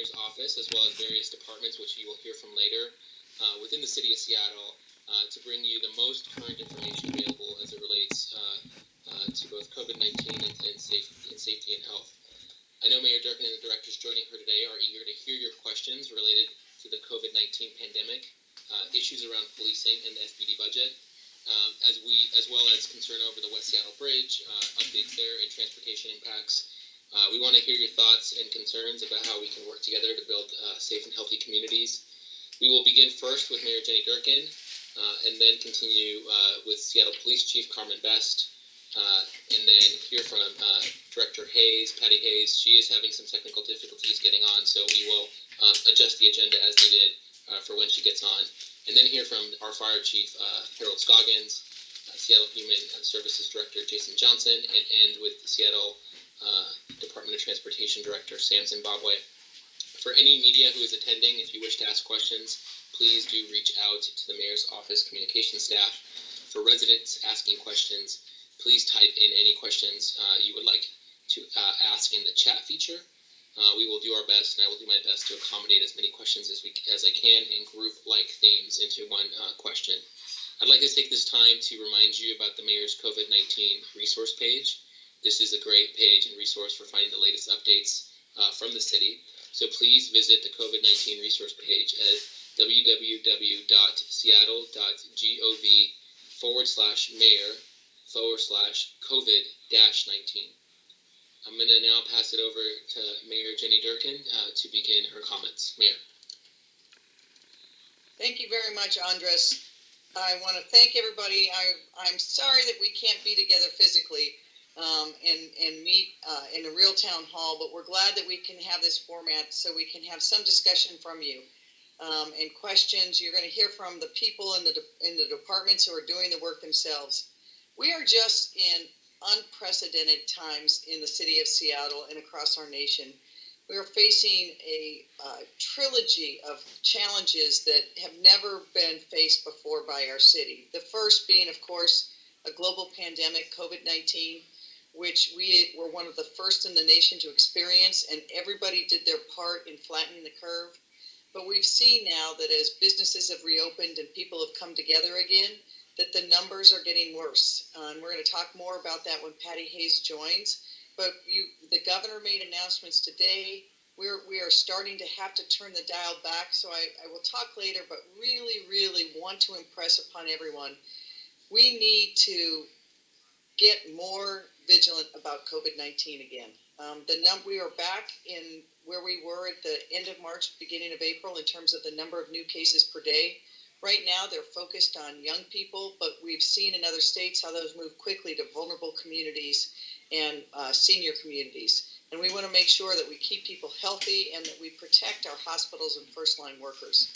mayor's office, as well as various departments, which you will hear from later, within the city of Seattle, to bring you the most current information available as it relates to both COVID-19 and safety and health. I know Mayor Gerkin and the directors joining her today are eager to hear your questions related to the COVID-19 pandemic, issues around policing and the FBD budget, as well as concern over the West Seattle Bridge, updates there, and transportation impacts. We want to hear your thoughts and concerns about how we can work together to build safe and healthy communities. We will begin first with Mayor Jenny Gerkin, and then continue with Seattle Police Chief Carmen Best, and then hear from Director Hayes, Patty Hayes. She is having some technical difficulties getting on, so we will adjust the agenda as needed for when she gets on. And then hear from our Fire Chief, Harold Scoggins, Seattle Human Services Director, Jason Johnson, and end with Seattle Department of Transportation Director, Sam Zimbabwe. For any media who is attending, if you wish to ask questions, please do reach out to the Mayor's Office communication staff. For residents asking questions, please type in any questions you would like to ask in the chat feature. We will do our best, and I will do my best to accommodate as many questions as I can and group-like themes into one question. I'd like to take this time to remind you about the Mayor's COVID-19 resource page. This is a great page and resource for finding the latest updates from the city. So please visit the COVID-19 resource page at www.seattle.gov/mayor/COVID-19. I'm going to now pass it over to Mayor Jenny Gerkin to begin her comments. Mayor. Thank you very much, Andres. I want to thank everybody. I'm sorry that we can't be together physically and meet in a real town hall, but we're glad that we can have this format so we can have some discussion from you and questions. You're going to hear from the people in the departments who are doing the work themselves. We are just in unprecedented times in the city of Seattle and across our nation. We are facing a trilogy of challenges that have never been faced before by our city. The first being, of course, a global pandemic, COVID-19, which we were one of the first in the nation to experience, and everybody did their part in flattening the curve. But we've seen now that as businesses have reopened and people have come together again, that the numbers are getting worse. And we're going to talk more about that when Patty Hayes joins. But the governor made announcements today. We are starting to have to turn the dial back, so I will talk later, but really, really want to impress upon everyone. We need to get more vigilant about COVID-19 again. We are back in where we were at the end of March, beginning of April, in terms of the number of new cases per day. Right now, they're focused on young people, but we've seen in other states how those move quickly to vulnerable communities and senior communities. And we want to make sure that we keep people healthy and that we protect our hospitals and first-line workers.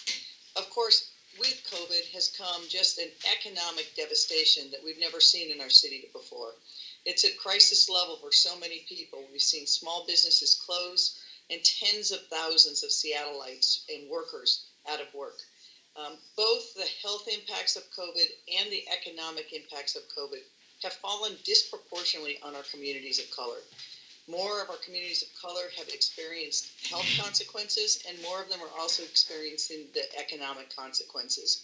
Of course, with COVID has come just an economic devastation that we've never seen in our city before. It's at crisis level for so many people. We've seen small businesses close and tens of thousands of Seattleites and workers out of work. Both the health impacts of COVID and the economic impacts of COVID have fallen disproportionately on our communities of color. More of our communities of color have experienced health consequences, and more of them are also experiencing the economic consequences.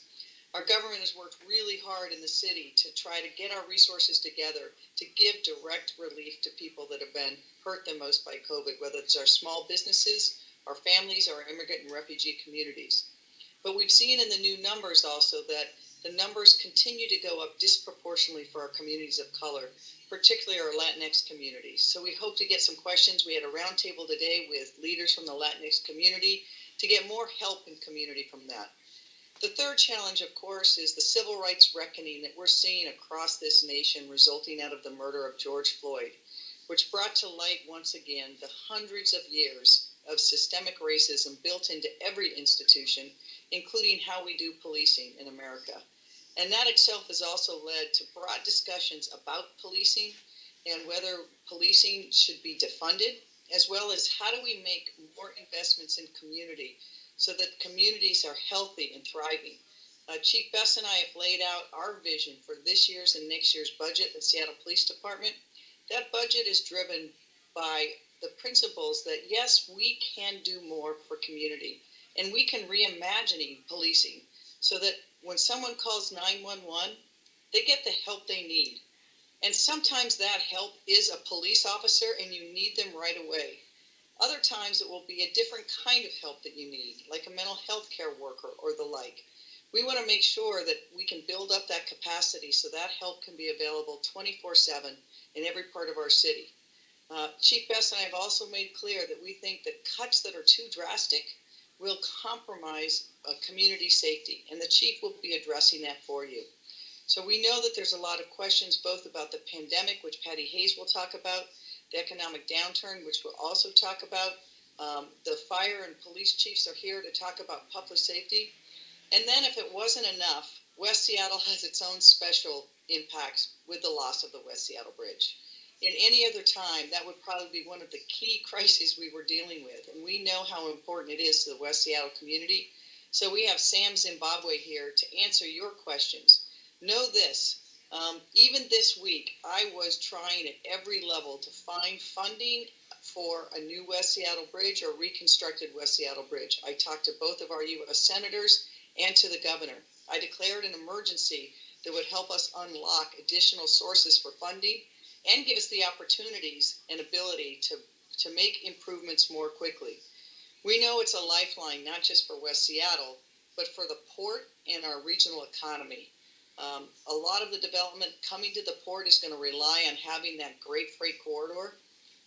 Our government has worked really hard in the city to try to get our resources together to give direct relief to people that have been hurt the most by COVID, whether it's our small businesses, our families, or our immigrant and refugee communities. But we've seen in the new numbers also that the numbers continue to go up disproportionately for our communities of color, particularly our Latinx communities. So we hope to get some questions. We had a roundtable today with leaders from the Latinx community to get more help in community from that. The third challenge, of course, is the civil rights reckoning that we're seeing across this nation resulting out of the murder of George Floyd, which brought to light once again the hundreds of years of systemic racism built into every institution, including how we do policing in America. And that itself has also led to broad discussions about policing and whether policing should be defunded, as well as how do we make more investments in community so that communities are healthy and thriving. Chief Bess and I have laid out our vision for this year's and next year's budget at the Seattle Police Department. That budget is driven by the principles that yes, we can do more for community, and we can reimagine policing so that when someone calls 911, they get the help they need. And sometimes that help is a police officer and you need them right away. Other times it will be a different kind of help that you need, like a mental health care worker or the like. We want to make sure that we can build up that capacity so that help can be available 24/7 in every part of our city. Chief Best and I have also made clear that we think that cuts that are too drastic will compromise community safety, and the chief will be addressing that for you. So we know that there's a lot of questions both about the pandemic, which Patty Hayes will talk about, the economic downturn, which we'll also talk about. The fire and police chiefs are here to talk about public safety. And then if it wasn't enough, West Seattle has its own special impacts with the loss of the West Seattle Bridge. In any other time, that would probably be one of the key crises we were dealing with. And we know how important it is to the West Seattle community. So we have Sam Zimbabwe here to answer your questions. Know this, even this week, I was trying at every level to find funding for a new West Seattle Bridge or reconstructed West Seattle Bridge. I talked to both of our U.S. senators and to the governor. I declared an emergency that would help us unlock additional sources for funding and give us the opportunities and ability to make improvements more quickly. We know it's a lifeline, not just for West Seattle, but for the port and our regional economy. A lot of the development coming to the port is going to rely on having that great freight corridor.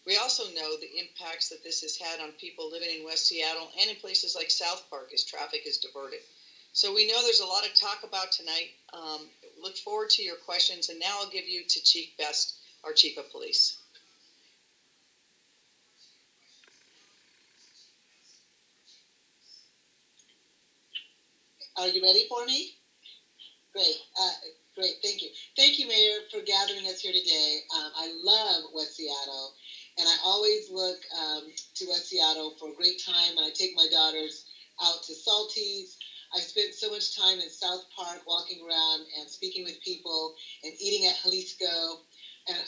We also know the impacts that this has had on people living in West Seattle and in places like South Park as traffic is diverted. So we know there's a lot to talk about tonight. Look forward to your questions, and now I'll give you to Chief Best, our Chief of Police. Are you ready for me? Great. Great. Thank you. Thank you, Mayor, for gathering us here today. I love West Seattle, and I always look to West Seattle for a great time when I take my daughters out to Salties. I spent so much time in South Park walking around and speaking with people and eating at Jalisco. And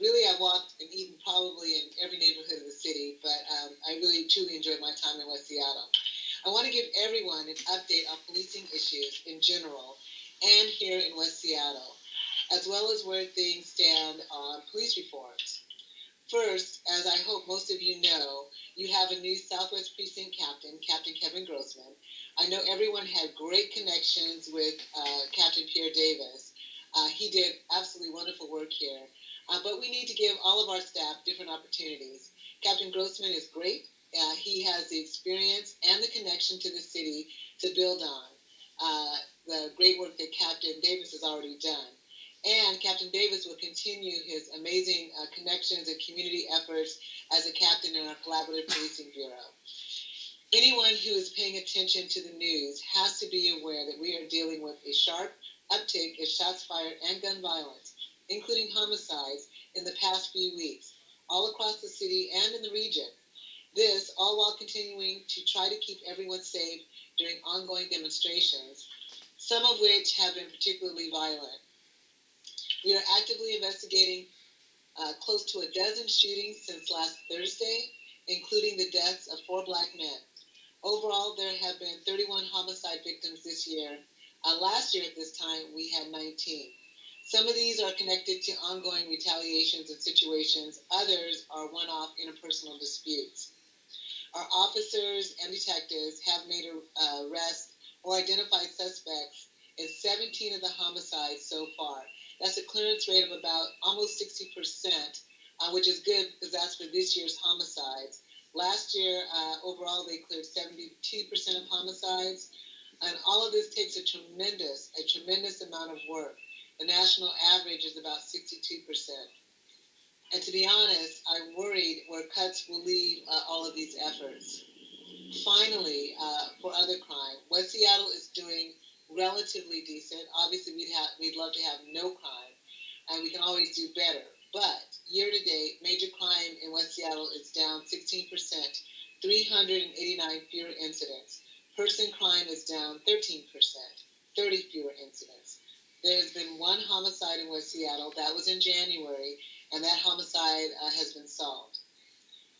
really, I walked and eaten probably in every neighborhood of the city, but I really, truly enjoyed my time in West Seattle. I want to give everyone an update on policing issues in general and here in West Seattle, as well as where things stand on police reforms. First, as I hope most of you know, you have a new Southwest Precinct Captain, Captain Kevin Grossman. I know everyone had great connections with Captain Pierre Davis. He did absolutely wonderful work here, but we need to give all of our staff different opportunities. Captain Grossman is great. He has the experience and the connection to the city to build on the great work that Captain Davis has already done. And Captain Davis will continue his amazing connections and community efforts as a captain in our Collaborative Policing Bureau. Anyone who is paying attention to the news has to be aware that we are dealing with a sharp uptick in shots fired and gun violence, including homicides, in the past few weeks, all across the city and in the region. This, all while continuing to try to keep everyone safe during ongoing demonstrations, some of which have been particularly violent. We are actively investigating close to a dozen shootings since last Thursday, including the deaths of 4 Black men. Overall, there have been 31 homicide victims this year. Last year at this time, we had 19. Some of these are connected to ongoing retaliations and situations. Others are one-off interpersonal disputes. Our officers and detectives have made arrests or identified suspects in 17 of the homicides so far. That's a clearance rate of about almost 60%, which is good because that's for this year's homicides. Last year, overall, they cleared 72% of homicides, and all of this takes a tremendous amount of work. The national average is about 62%. And to be honest, I'm worried where cuts will leave all of these efforts. Finally, for other crime, West Seattle is doing relatively decent. Obviously, we'd love to have no crime, and we can always do better. But year to date, major crime in West Seattle is down 16%, 389 fewer incidents. Person crime is down 13%, 30 fewer incidents. There's been 1 homicide in West Seattle. That was in January, and that homicide has been solved.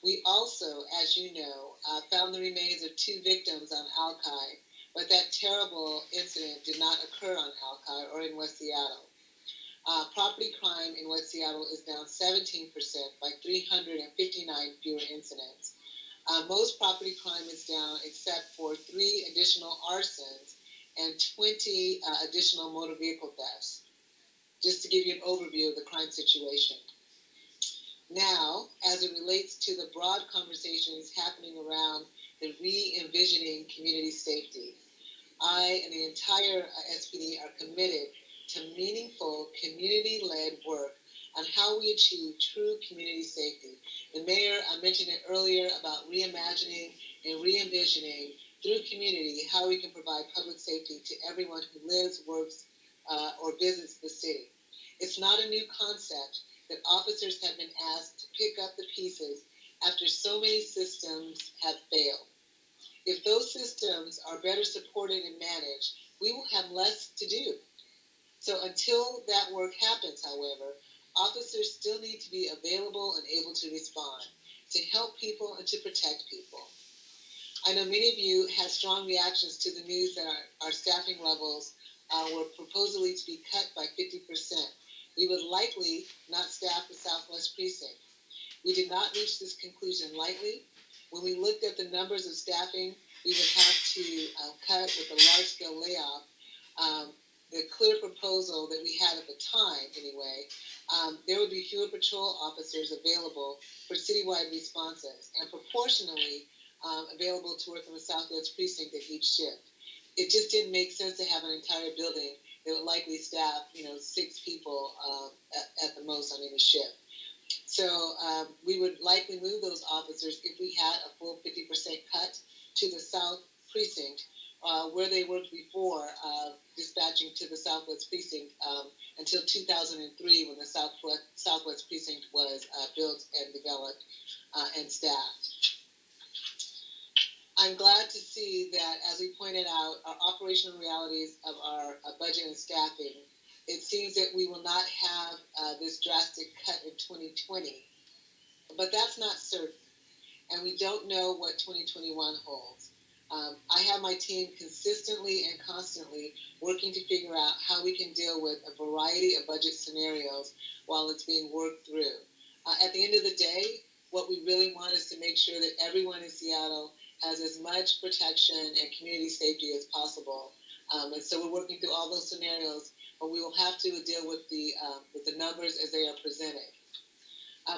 We also, as you know, found the remains of 2 victims on Alki, but that terrible incident did not occur on Alki or in West Seattle. Property crime in West Seattle is down 17% by 359 fewer incidents. Most property crime is down except for 3 additional arsons and 20 additional motor vehicle thefts, just to give you an overview of the crime situation. Now, as it relates to the broad conversations happening around the re-envisioning community safety, I and the entire SPD are committed to meaningful community-led work on how we achieve true community safety. The mayor, I mentioned it earlier about reimagining and re-envisioning through community how we can provide public safety to everyone who lives, works, or visits the city. It's not a new concept that officers have been asked to pick up the pieces after so many systems have failed. If those systems are better supported and managed, we will have less to do. So until that work happens, however, officers still need to be available and able to respond, to help people and to protect people. I know many of you had strong reactions to the news that our staffing levels were supposedly to be cut by 50%. We would likely not staff the Southwest Precinct. We did not reach this conclusion lightly. When we looked at the numbers of staffing we would have to cut with a large-scale layoff, the clear proposal that we had at the time, anyway, there would be fewer patrol officers available for citywide responses and proportionally available to work in the Southwest Precinct at each shift. It just didn't make sense to have an entire building that would likely staff, 6 people at the most on any shift. So we would likely move those officers if we had a full 50% cut to the South Precinct, where they worked before dispatching to the Southwest Precinct until 2003 when the Southwest Precinct was built and developed and staffed. I'm glad to see that, as we pointed out, our operational realities of our budget and staffing, it seems that we will not have this drastic cut in 2020, but that's not certain, and we don't know what 2021 holds. I have my team consistently and constantly working to figure out how we can deal with a variety of budget scenarios while it's being worked through. At the end of the day, what we really want is to make sure that everyone in Seattle has as much protection and community safety as possible. And so we're working through all those scenarios, but we will have to deal with the numbers as they are presented.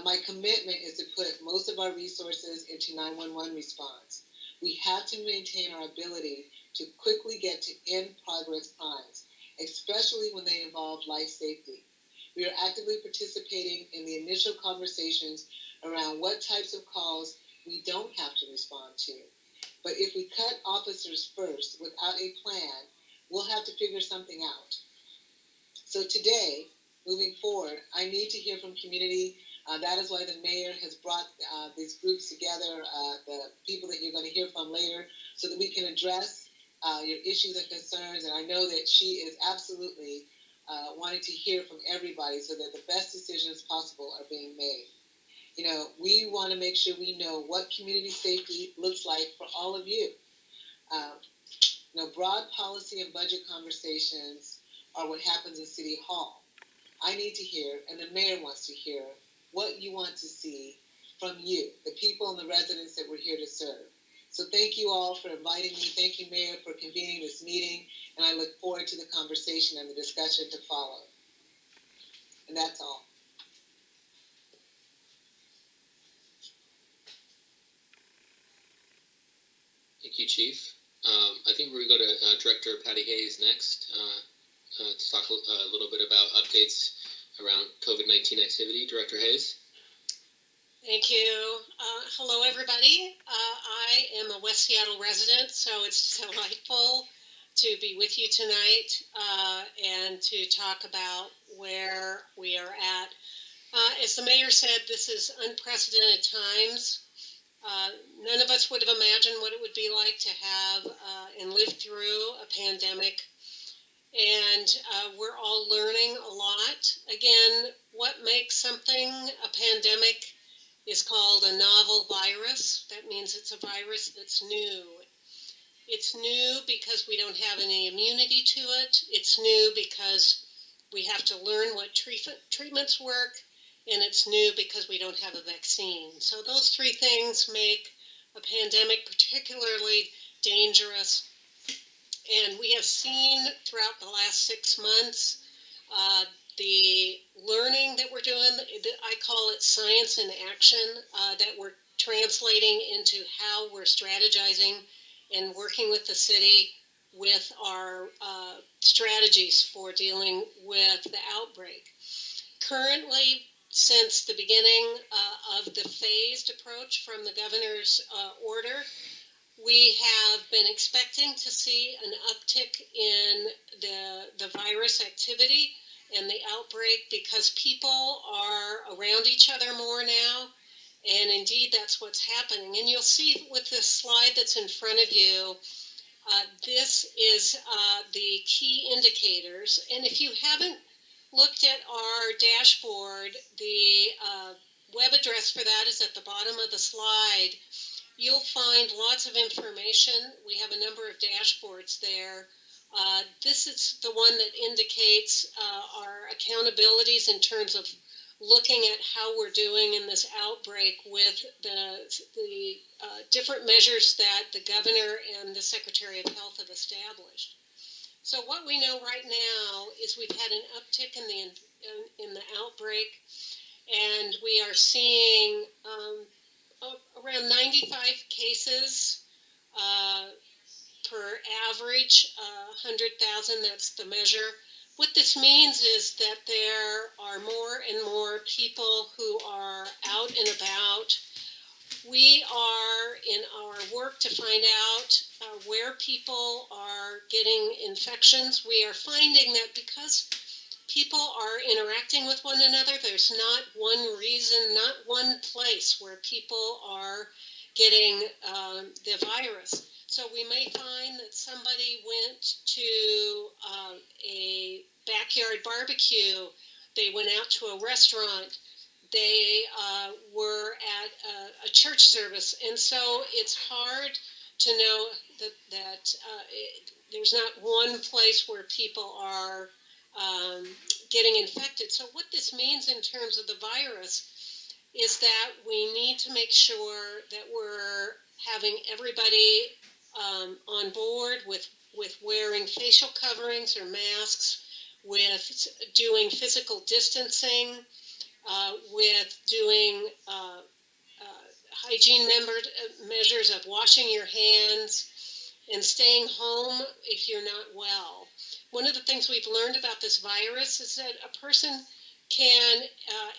My commitment is to put most of our resources into 911 response. We have to maintain our ability to quickly get to in-progress crimes, especially when they involve life safety. We are actively participating in the initial conversations around what types of calls we don't have to respond to. But if we cut officers first without a plan, we'll have to figure something out. So today, moving forward, I need to hear from community. That is why the mayor has brought these groups together, the people that you're going to hear from later, so that we can address your issues and concerns. And I know that she is absolutely wanting to hear from everybody so that the best decisions possible are being made. We want to make sure we know what community safety looks like for all of you. Broad policy and budget conversations are what happens in City Hall. I need to hear, and the mayor wants to hear, what you want to see from you, the people and the residents that we're here to serve. So thank you all for inviting me. Thank you, Mayor, for convening this meeting, and I look forward to the conversation and the discussion to follow. And that's all. Thank you, Chief. I think we're going to go to Director Patty Hayes next to talk a little bit about updates around COVID-19 activity. Director Hayes. Thank you. Hello, everybody. I am a West Seattle resident, so it's delightful to be with you tonight and to talk about where we are at. As the mayor said, this is unprecedented times. None of us would have imagined what it would be like to have and live through a pandemic. And we're all learning a lot. Again, what makes something a pandemic is called a novel virus. That means it's a virus that's new. It's new because we don't have any immunity to it. It's new because we have to learn what treatments work. And it's new because we don't have a vaccine. So those three things make a pandemic particularly dangerous. And we have seen throughout the last 6 months the learning that we're doing. I call it science in action, that we're translating into how we're strategizing and working with the city with our strategies for dealing with the outbreak. Currently, since the beginning of the phased approach from the governor's order, we have been expecting to see an uptick in the virus activity and the outbreak because people are around each other more now. And indeed, that's what's happening. And you'll see with this slide that's in front of you, this is the key indicators. And if you haven't looked at our dashboard, the web address for that is at the bottom of the slide. You'll find lots of information. We have a number of dashboards there. This is the one that indicates our accountabilities in terms of looking at how we're doing in this outbreak with the different measures that the governor and the Secretary of Health have established. So what we know right now is we've had an uptick in the outbreak, and we are seeing around 95 cases per average 100,000. That's the measure. What this means is that there are more and more people who are out and about. We are in our work to find out where people are getting infections. We are finding that because people are interacting with one another, there's not one reason, not one place where people are getting the virus. So we may find that somebody went to a backyard barbecue, they went out to a restaurant, they were at a church service, and so it's hard to know that there's not one place where people are getting infected. So what this means in terms of the virus is that we need to make sure that we're having everybody on board with wearing facial coverings or masks, with doing physical distancing, with doing hygiene measures of washing your hands and staying home if you're not well. One of the things we've learned about this virus is that a person can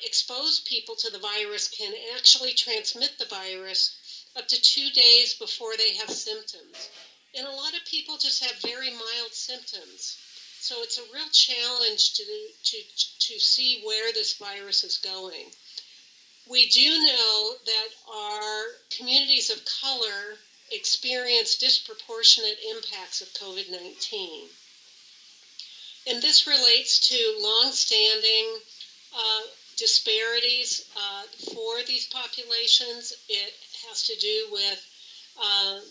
expose people to the virus, can actually transmit the virus up to 2 days before they have symptoms. And a lot of people just have very mild symptoms. So it's a real challenge to see where this virus is going. We do know that our communities of color experience disproportionate impacts of COVID-19. And this relates to long-standing disparities for these populations. It has to do with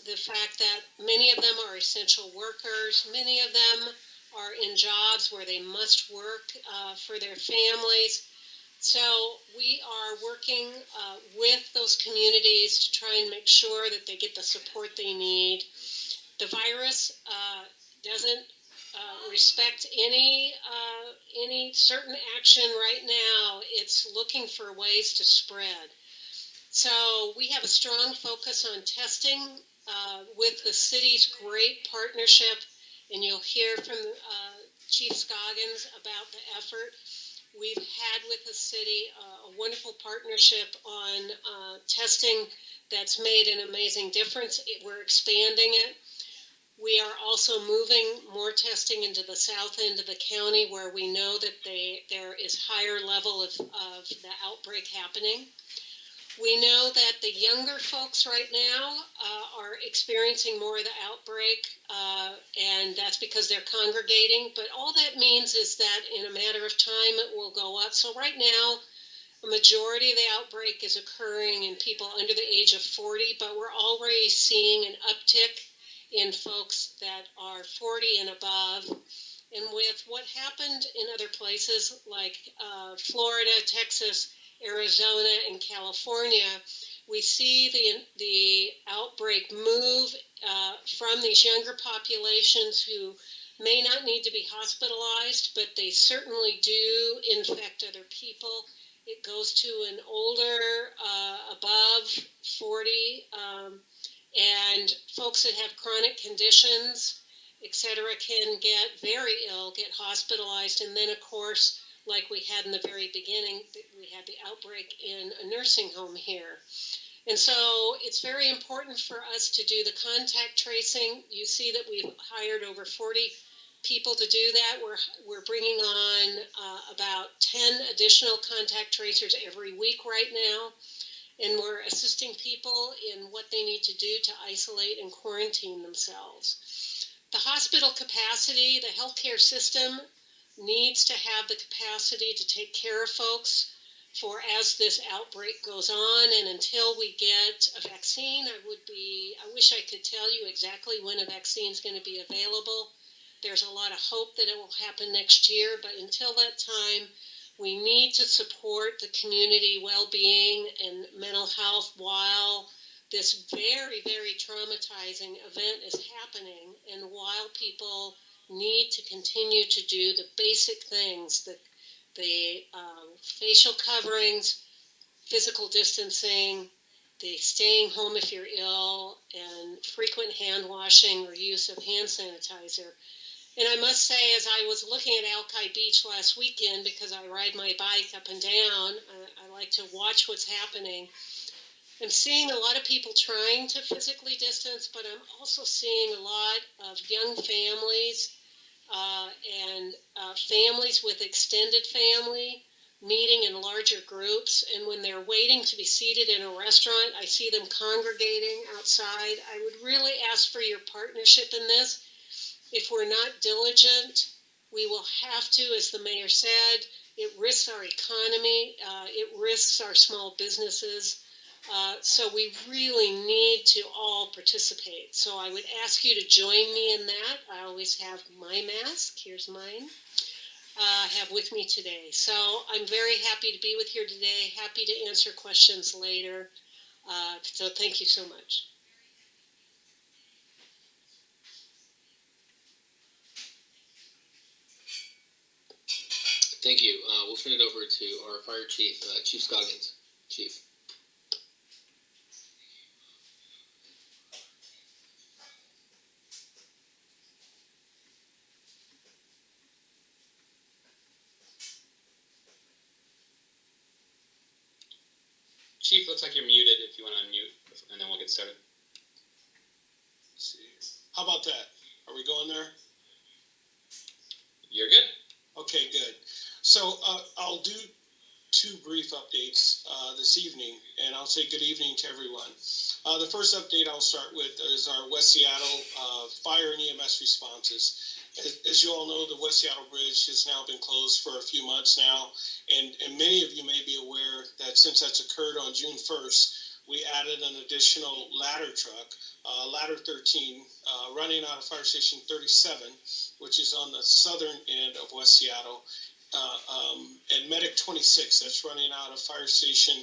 the fact that many of them are essential workers. Many of them are in jobs where they must work for their families. So we are working with those communities to try and make sure that they get the support they need. The virus doesn't respect any certain action right now. It's looking for ways to spread. So we have a strong focus on testing with the city's great partnership, and you'll hear from Chief Scoggins about the effort. We've had with the city a wonderful partnership on testing that's made an amazing difference. We're expanding it. We are also moving more testing into the south end of the county where we know that there is higher level of the outbreak happening. We know that the younger folks right now are experiencing more of the outbreak, and that's because they're congregating. But all that means is that in a matter of time, it will go up. So right now, A majority of the outbreak is occurring in people under the age of 40, but we're already seeing an uptick in folks that are 40 and above. And with what happened in other places like Florida, Texas, Arizona, and California, we see the outbreak move from these younger populations who may not need to be hospitalized, but they certainly do infect other people. It goes to an older, above 40, and folks that have chronic conditions, etc., can get very ill, get hospitalized, and then, of course, like we had in the very beginning, we had the outbreak in a nursing home here. And so it's very important for us to do the contact tracing. You see that we've hired over 40 people to do that. We're bringing on about 10 additional contact tracers every week right now. And we're assisting people in what they need to do to isolate and quarantine themselves. The hospital capacity, the healthcare system needs to have the capacity to take care of folks for as this outbreak goes on, and until we get a vaccine. I wish I could tell you exactly when a vaccine is going to be available. There's a lot of hope that it will happen next year, but until that time, we need to support the community well-being and mental health while this very, very traumatizing event is happening, and while people need to continue to do the basic things, the facial coverings, physical distancing, the staying home if you're ill, and frequent hand washing or use of hand sanitizer. And I must say, as I was looking at Alki Beach last weekend, because I ride my bike up and down, I like to watch what's happening. I'm seeing a lot of people trying to physically distance, but I'm also seeing a lot of young families and families with extended family meeting in larger groups. And when they're waiting to be seated in a restaurant, I see them congregating outside. I would really ask for your partnership in this. If we're not diligent, we will have to, as the mayor said, it risks our economy, it risks our small businesses. So we really need to all participate. So I would ask you to join me in that. I always have my mask. Here's mine. Have with me today. So I'm very happy to be with you today. Happy to answer questions later. So thank you so much. Thank you. We'll turn it over to our fire chief, Chief Scoggins. Chief. Chief, looks like you're muted if you want to unmute, and then we'll get started. Let's see. How about that? Are we going there? You're good. Okay, good. So I'll do two brief updates this evening, and I'll say good evening to everyone. The first update I'll start with is our West Seattle fire and EMS responses. As you all know, the West Seattle Bridge has now been closed for a few months now, and many of you may be aware that since that's occurred on June 1st, we added an additional ladder truck, ladder 13, running out of Fire Station 37, which is on the southern end of West Seattle, and Medic 26, that's running out of Fire Station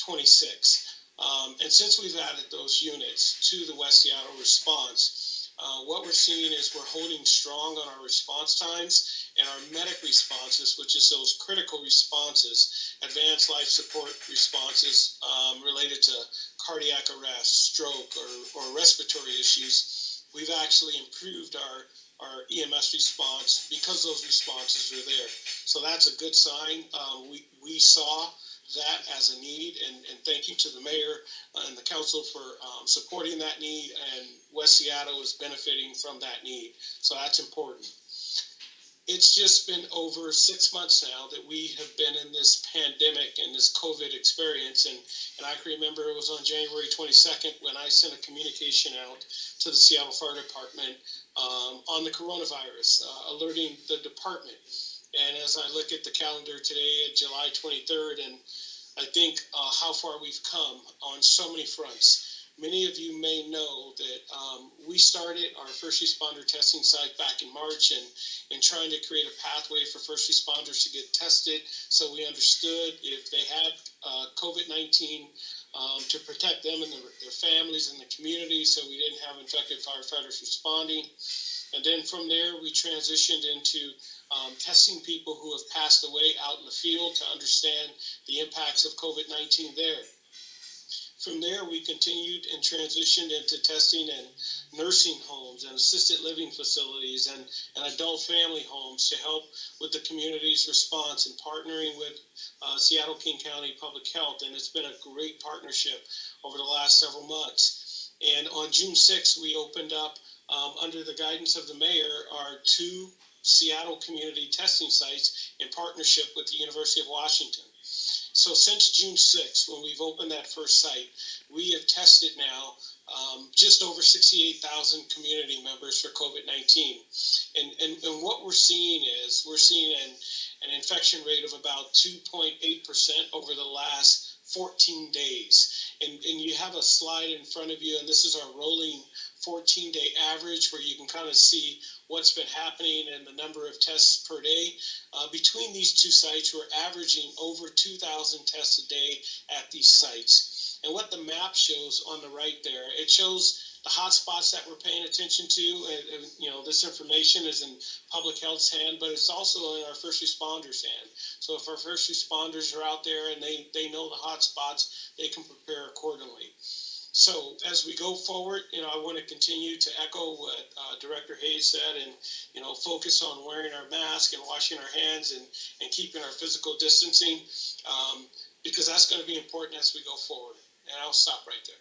26. And since we've added those units to the West Seattle response, what we're seeing is we're holding strong on our response times, and our medic responses, which is those critical responses, advanced life support responses related to cardiac arrest, stroke, or respiratory issues, we've actually improved our EMS response because those responses are there. So that's a good sign. We saw that as a need, and thank you to the mayor and the council for supporting that need, and West Seattle is benefiting from that need. So that's important. It's just been over 6 months now that we have been in this pandemic and this COVID experience, and I can remember it was on January 22nd when I sent a communication out to the Seattle Fire Department on the coronavirus, alerting the department. And as I look at the calendar today at July 23rd, and I think how far we've come on so many fronts. Many of you may know that we started our first responder testing site back in March and trying to create a pathway for first responders to get tested, so we understood if they had COVID-19 to protect them and their families and the community, so we didn't have infected firefighters responding. And then from there, we transitioned into testing people who have passed away out in the field to understand the impacts of COVID-19 there. From there, we continued and transitioned into testing in nursing homes and assisted living facilities and adult family homes to help with the community's response and partnering with Seattle King County Public Health. And it's been a great partnership over the last several months. And on June 6th, we opened up, under the guidance of the mayor, our 2 Seattle community testing sites in partnership with the University of Washington. So since June 6th, when we've opened that first site, we have tested now just over 68,000 community members for COVID-19. And what we're seeing is an infection rate of about 2.8% over the last 14 days. And you have a slide in front of you, and this is our rolling 14-day average where you can kind of see what's been happening and the number of tests per day. Between these 2 sites, we're averaging over 2,000 tests a day at these sites. And what the map shows on the right there, it shows the hot spots that we're paying attention to. And this information is in public health's hand, but it's also in our first responders' hand. So if our first responders are out there and they know the hot spots, they can prepare accordingly. So as we go forward, I want to continue to echo what Director Hayes said and, focus on wearing our mask and washing our hands and keeping our physical distancing because that's going to be important as we go forward. And I'll stop right there.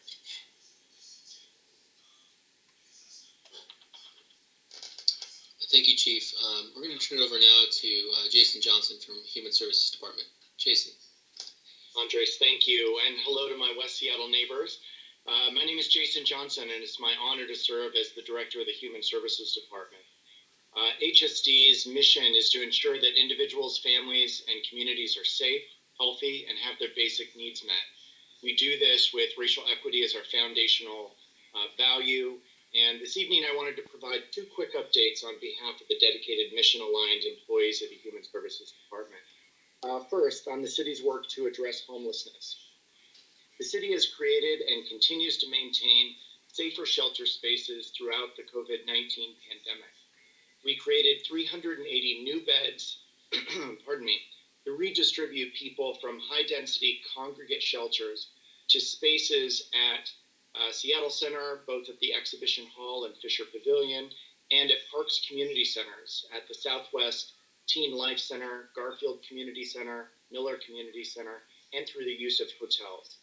Thank you, Chief. We're going to turn it over now to Jason Johnson from Human Services Department. Jason. Andres, thank you. And hello to my West Seattle neighbors. My name is Jason Johnson, and it's my honor to serve as the Director of the Human Services Department. HSD's mission is to ensure that individuals, families, and communities are safe, healthy, and have their basic needs met. We do this with racial equity as our foundational value. And this evening, I wanted to provide 2 quick updates on behalf of the dedicated mission-aligned employees of the Human Services Department. First, on the city's work to address homelessness. The city has created and continues to maintain safer shelter spaces throughout the COVID-19 pandemic. We created 380 new beds, to redistribute people from high-density congregate shelters to spaces at Seattle Center, both at the Exhibition Hall and Fisher Pavilion, and at Parks Community Centers at the Southwest Teen Life Center, Garfield Community Center, Miller Community Center, and through the use of hotels.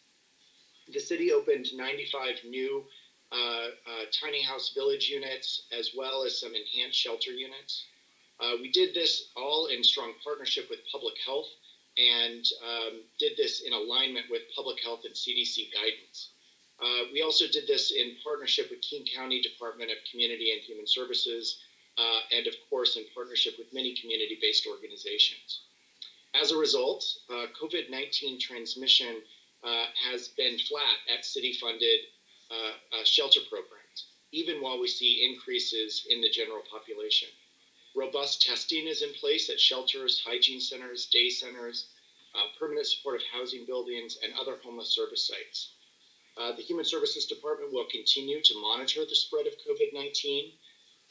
The city opened 95 new tiny house village units, as well as some enhanced shelter units. We did this all in strong partnership with public health and did this in alignment with public health and CDC guidance. We also did this in partnership with King County Department of Community and Human Services, and of course in partnership with many community-based organizations. As a result, COVID-19 transmission has been flat at city-funded shelter programs, even while we see increases in the general population. Robust testing is in place at shelters, hygiene centers, day centers, permanent supportive housing buildings, and other homeless service sites. The Human Services Department will continue to monitor the spread of COVID-19,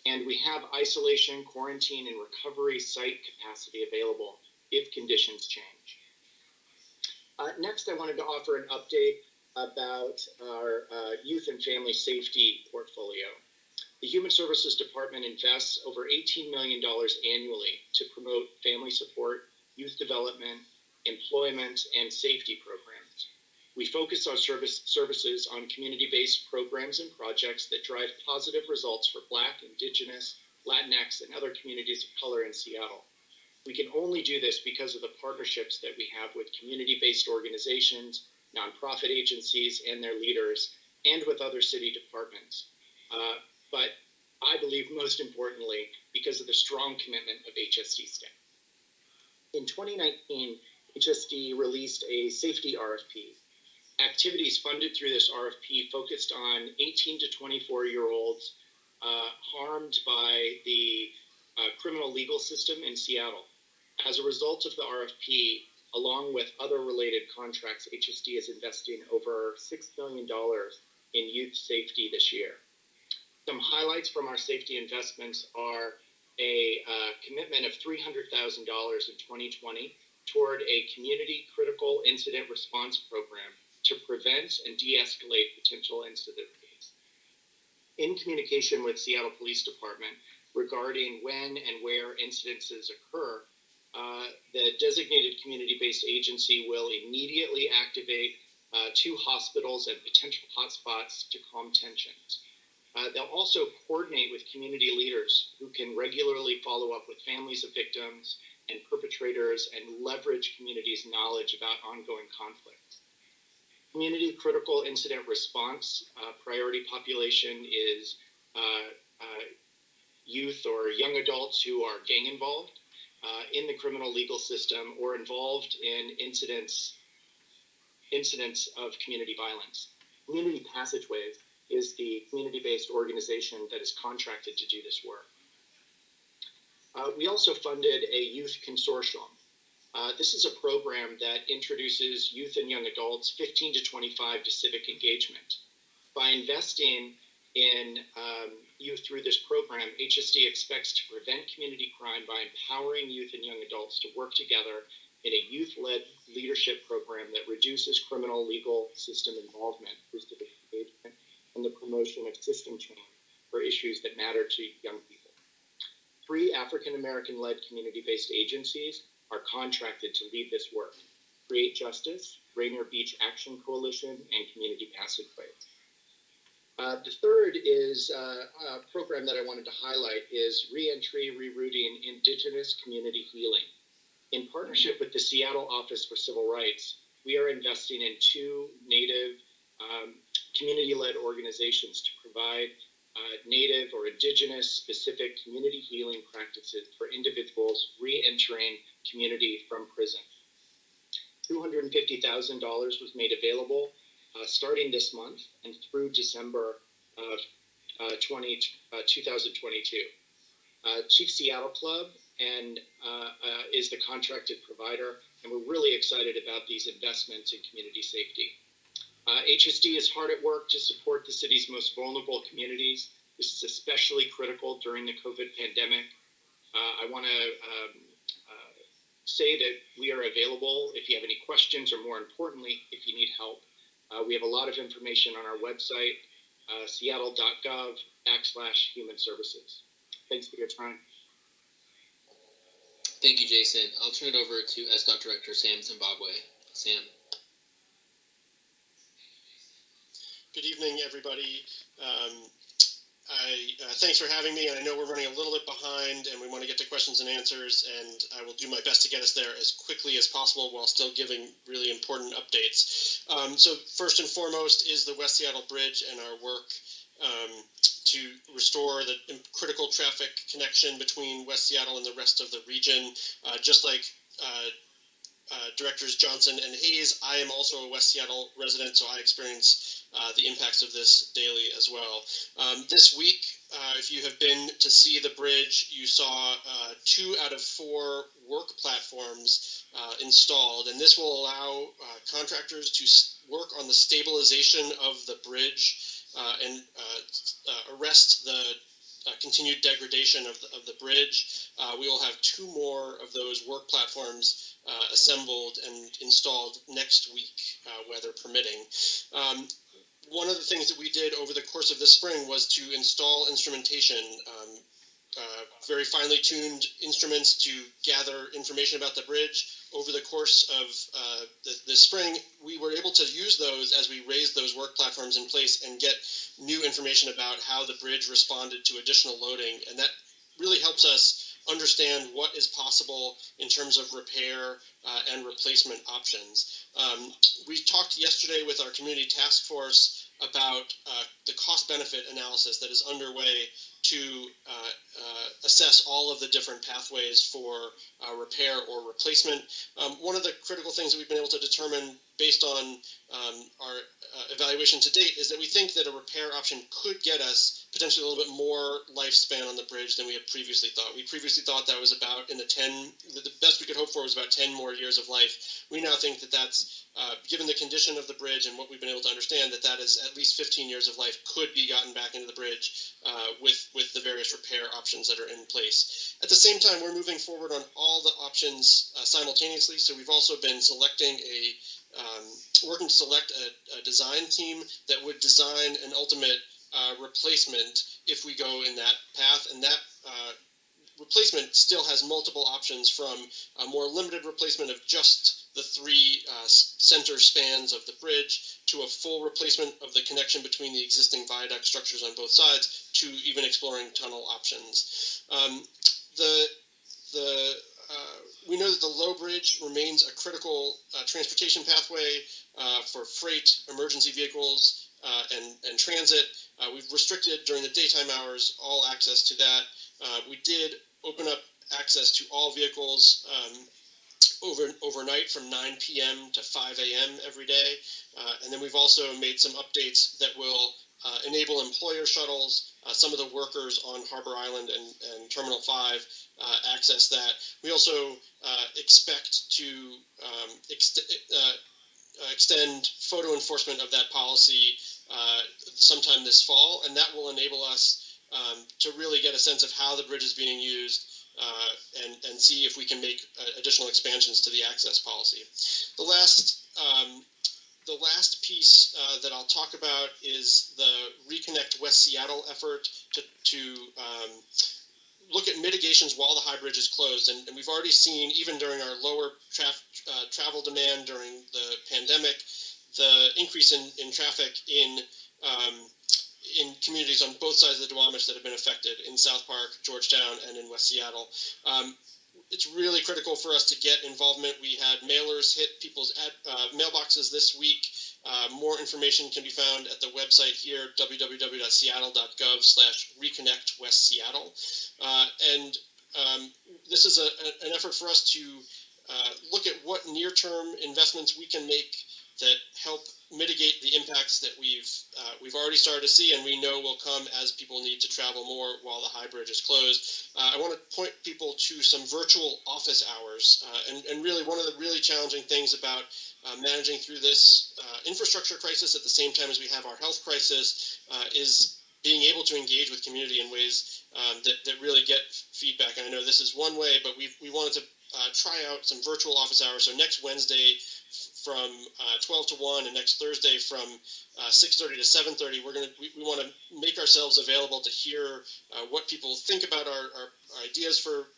and we have isolation, quarantine, and recovery site capacity available if conditions change. Next, I wanted to offer an update about our youth and family safety portfolio. The Human Services Department invests over $18 million annually to promote family support, youth development, employment, and safety programs. We focus our services on community-based programs and projects that drive positive results for Black, Indigenous, Latinx, and other communities of color in Seattle. We can only do this because of the partnerships that we have with community-based organizations, nonprofit agencies, and their leaders, and with other city departments. But I believe most importantly, because of the strong commitment of HSD staff. In 2019, the HSD released a safety RFP. Activities funded through this RFP focused on 18 to 24-year-olds harmed by the criminal legal system in Seattle. As a result of the RFP, along with other related contracts, HSD is investing over $6 million in youth safety this year. Some highlights from our safety investments are a commitment of $300,000 in 2020 toward a community critical incident response program to prevent and de-escalate potential incidents. In communication with Seattle Police Department regarding when and where incidences occur, the designated community-based agency will immediately activate 2 hospitals and potential hotspots to calm tensions. They'll also coordinate with community leaders who can regularly follow up with families of victims and perpetrators and leverage communities' knowledge about ongoing conflict. Community critical incident response priority population is youth or young adults who are gang involved in the criminal legal system or involved in incidents of community violence. Community Passageways is the community-based organization that is contracted to do this work. We also funded a youth consortium. This is a program that introduces youth and young adults 15 to 25 to civic engagement. By investing in youth through this program, HSD expects to prevent community crime by empowering youth and young adults to work together in a youth-led leadership program that reduces criminal legal system involvement through civic engagement and the promotion of system change for issues that matter to young people. 3 African-American-led community-based agencies are contracted to lead this work: Create Justice, Rainier Beach Action Coalition, and Community Passageways. The third is a program that I wanted to highlight is Reentry, Rerouting Indigenous Community Healing. In partnership with the Seattle Office for Civil Rights, we are investing in 2 Native community-led organizations to provide Native or Indigenous specific community healing practices for individuals re-entering community from prison. $250,000 was made available starting this month and through December of 2022. Chief Seattle Club is the contracted provider, and we're really excited about these investments in community safety. HSD is hard at work to support the city's most vulnerable communities. This is especially critical during the COVID pandemic. I want to say that we are available if you have any questions, or more importantly, if you need help. We have a lot of information on our website, seattle.gov/human services. Thanks for your time. Thank you, Jason. I'll turn it over to Sdot Director Sam Zimbabwe. Sam. Good evening, everybody. Thanks for having me. I know we're running a little bit behind and we want to get to questions and answers, and I will do my best to get us there as quickly as possible while still giving really important updates. So first and foremost is the West Seattle Bridge and our work to restore the critical traffic connection between West Seattle and the rest of the region. Just like Directors Johnson and Hayes, I am also a West Seattle resident, so I experience the impacts of this daily as well. This week, if you have been to see the bridge, you saw 2 out of 4 work platforms installed, and this will allow contractors to work on the stabilization of the bridge and arrest the continued degradation of the bridge. We will have 2 more of those work platforms assembled and installed next week, weather permitting. One of the things that we did over the course of this spring was to install instrumentation, very finely tuned instruments to gather information about the bridge. Over the course of the spring, we were able to use those as we raised those work platforms in place and get new information about how the bridge responded to additional loading. And that really helps us understand what is possible in terms of repair and replacement options. We talked yesterday with our community task force about the cost-benefit analysis that is underway to assess all of the different pathways for repair or replacement. One of the critical things that we've been able to determine based on our evaluation to date is that we think that a repair option could get us potentially a little bit more lifespan on the bridge than we had previously thought. We previously thought that was about in the best we could hope for was about 10 more years of life. We now think that that's, given the condition of the bridge and what we've been able to understand, that is at least 15 years of life could be gotten back into the bridge with the various repair options that are in place. At the same time, we're moving forward on all the options simultaneously. So we've also been working to select a design team that would design an ultimate replacement if we go in that path, and that replacement still has multiple options, from a more limited replacement of just the three center spans of the bridge to a full replacement of the connection between the existing viaduct structures on both sides to even exploring tunnel options. We know that the low bridge remains a critical transportation pathway for freight, emergency vehicles, and transit. We've restricted during the daytime hours all access to that. We did open up access to all vehicles overnight from 9 p.m. to 5 a.m. every day. And then we've also made some updates that will enable employer shuttles, some of the workers on Harbor Island and Terminal 5 access that. We also expect to extend photo enforcement of that policy sometime this fall, and that will enable us to really get a sense of how the bridge is being used and see if we can make additional expansions to the access policy. The last piece that I'll talk about is the Reconnect West Seattle effort to look at mitigations while the high bridge is closed. And we've already seen, even during our lower travel demand during the pandemic, the increase in traffic in communities on both sides of the Duwamish that have been affected in South Park, Georgetown, and in West Seattle. It's really critical for us to get involvement. We had mailers hit people's mailboxes this week. More information can be found at the website here, www.seattle.gov/reconnectwestseattle. This is an effort for us to look at what near-term investments we can make that help mitigate the impacts that we've already started to see and we know will come as people need to travel more while the high bridge is closed. I want to point people to some virtual office hours. And really, one of the really challenging things about managing through this infrastructure crisis at the same time as we have our health crisis is being able to engage with community in ways that really get feedback. And I know this is one way, but we wanted to try out some virtual office hours. So next Wednesday from 12 to 1 and next Thursday from 6:30 to 7:30, we want to make ourselves available to hear what people think about our ideas for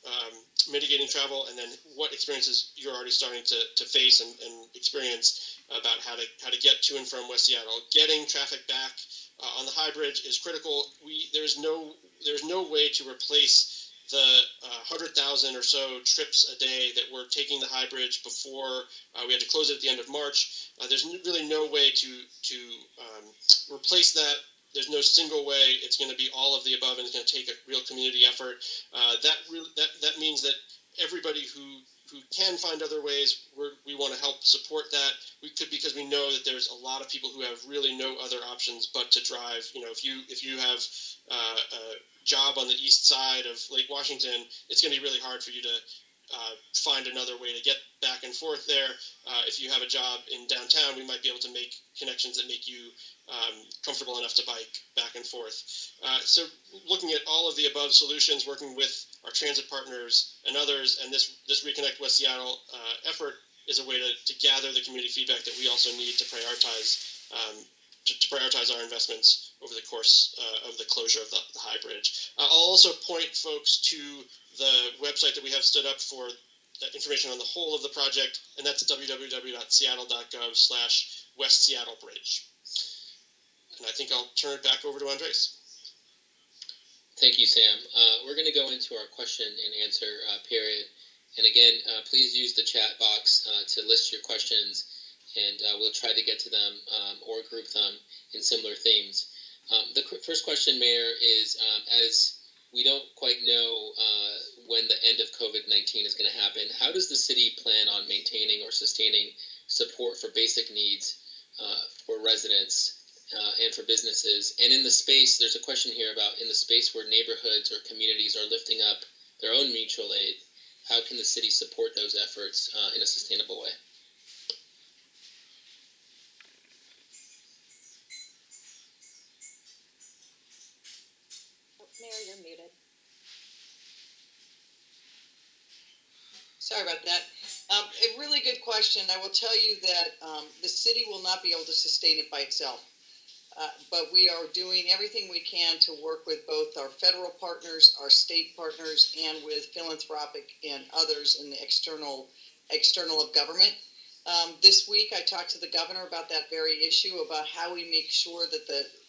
mitigating travel, and then what experiences you're already starting to face and experience about how to get to and from West Seattle. Getting traffic back on the high bridge is critical. There's no way to replace the 100,000 or so trips a day that were taking the high bridge before we had to close it at the end of March. There's really no way to replace that. There's no single way. It's going to be all of the above, and it's going to take a real community effort. That means that everybody who can find other ways, we want to help support that. Because we know that there's a lot of people who have really no other options but to drive. If you have a job on the east side of Lake Washington, it's going to be really hard for you to find another way to get back and forth there. If you have a job in downtown, we might be able to make connections that make you comfortable enough to bike back and forth. So looking at all of the above solutions, working with our transit partners and others, and this Reconnect West Seattle effort is a way to gather the community feedback that we also need to prioritize our investments over the course of the closure of the high bridge. I'll also point folks to the website that we have stood up for information on the whole of the project, and that's www.seattle.gov/West Seattle Bridge. And I think I'll turn it back over to Andres. Thank you, Sam. We're going to go into our question and answer period. And again, please use the chat box to list your questions, and we'll try to get to them or group them in similar themes. First question, Mayor, is as we don't quite know when the end of COVID-19 is going to happen, how does the city plan on maintaining or sustaining support for basic needs for residents and for businesses? And in the space, there's a question here about in the space where neighborhoods or communities are lifting up their own mutual aid, how can the city support those efforts in a sustainable way? Mayor, you're muted. Sorry about that. A really good question. I will tell you that the city will not be able to sustain it by itself. But we are doing everything we can to work with both our federal partners, our state partners, and with philanthropic and others in the external of government. This week, I talked to the governor about that very issue, about how we make sure that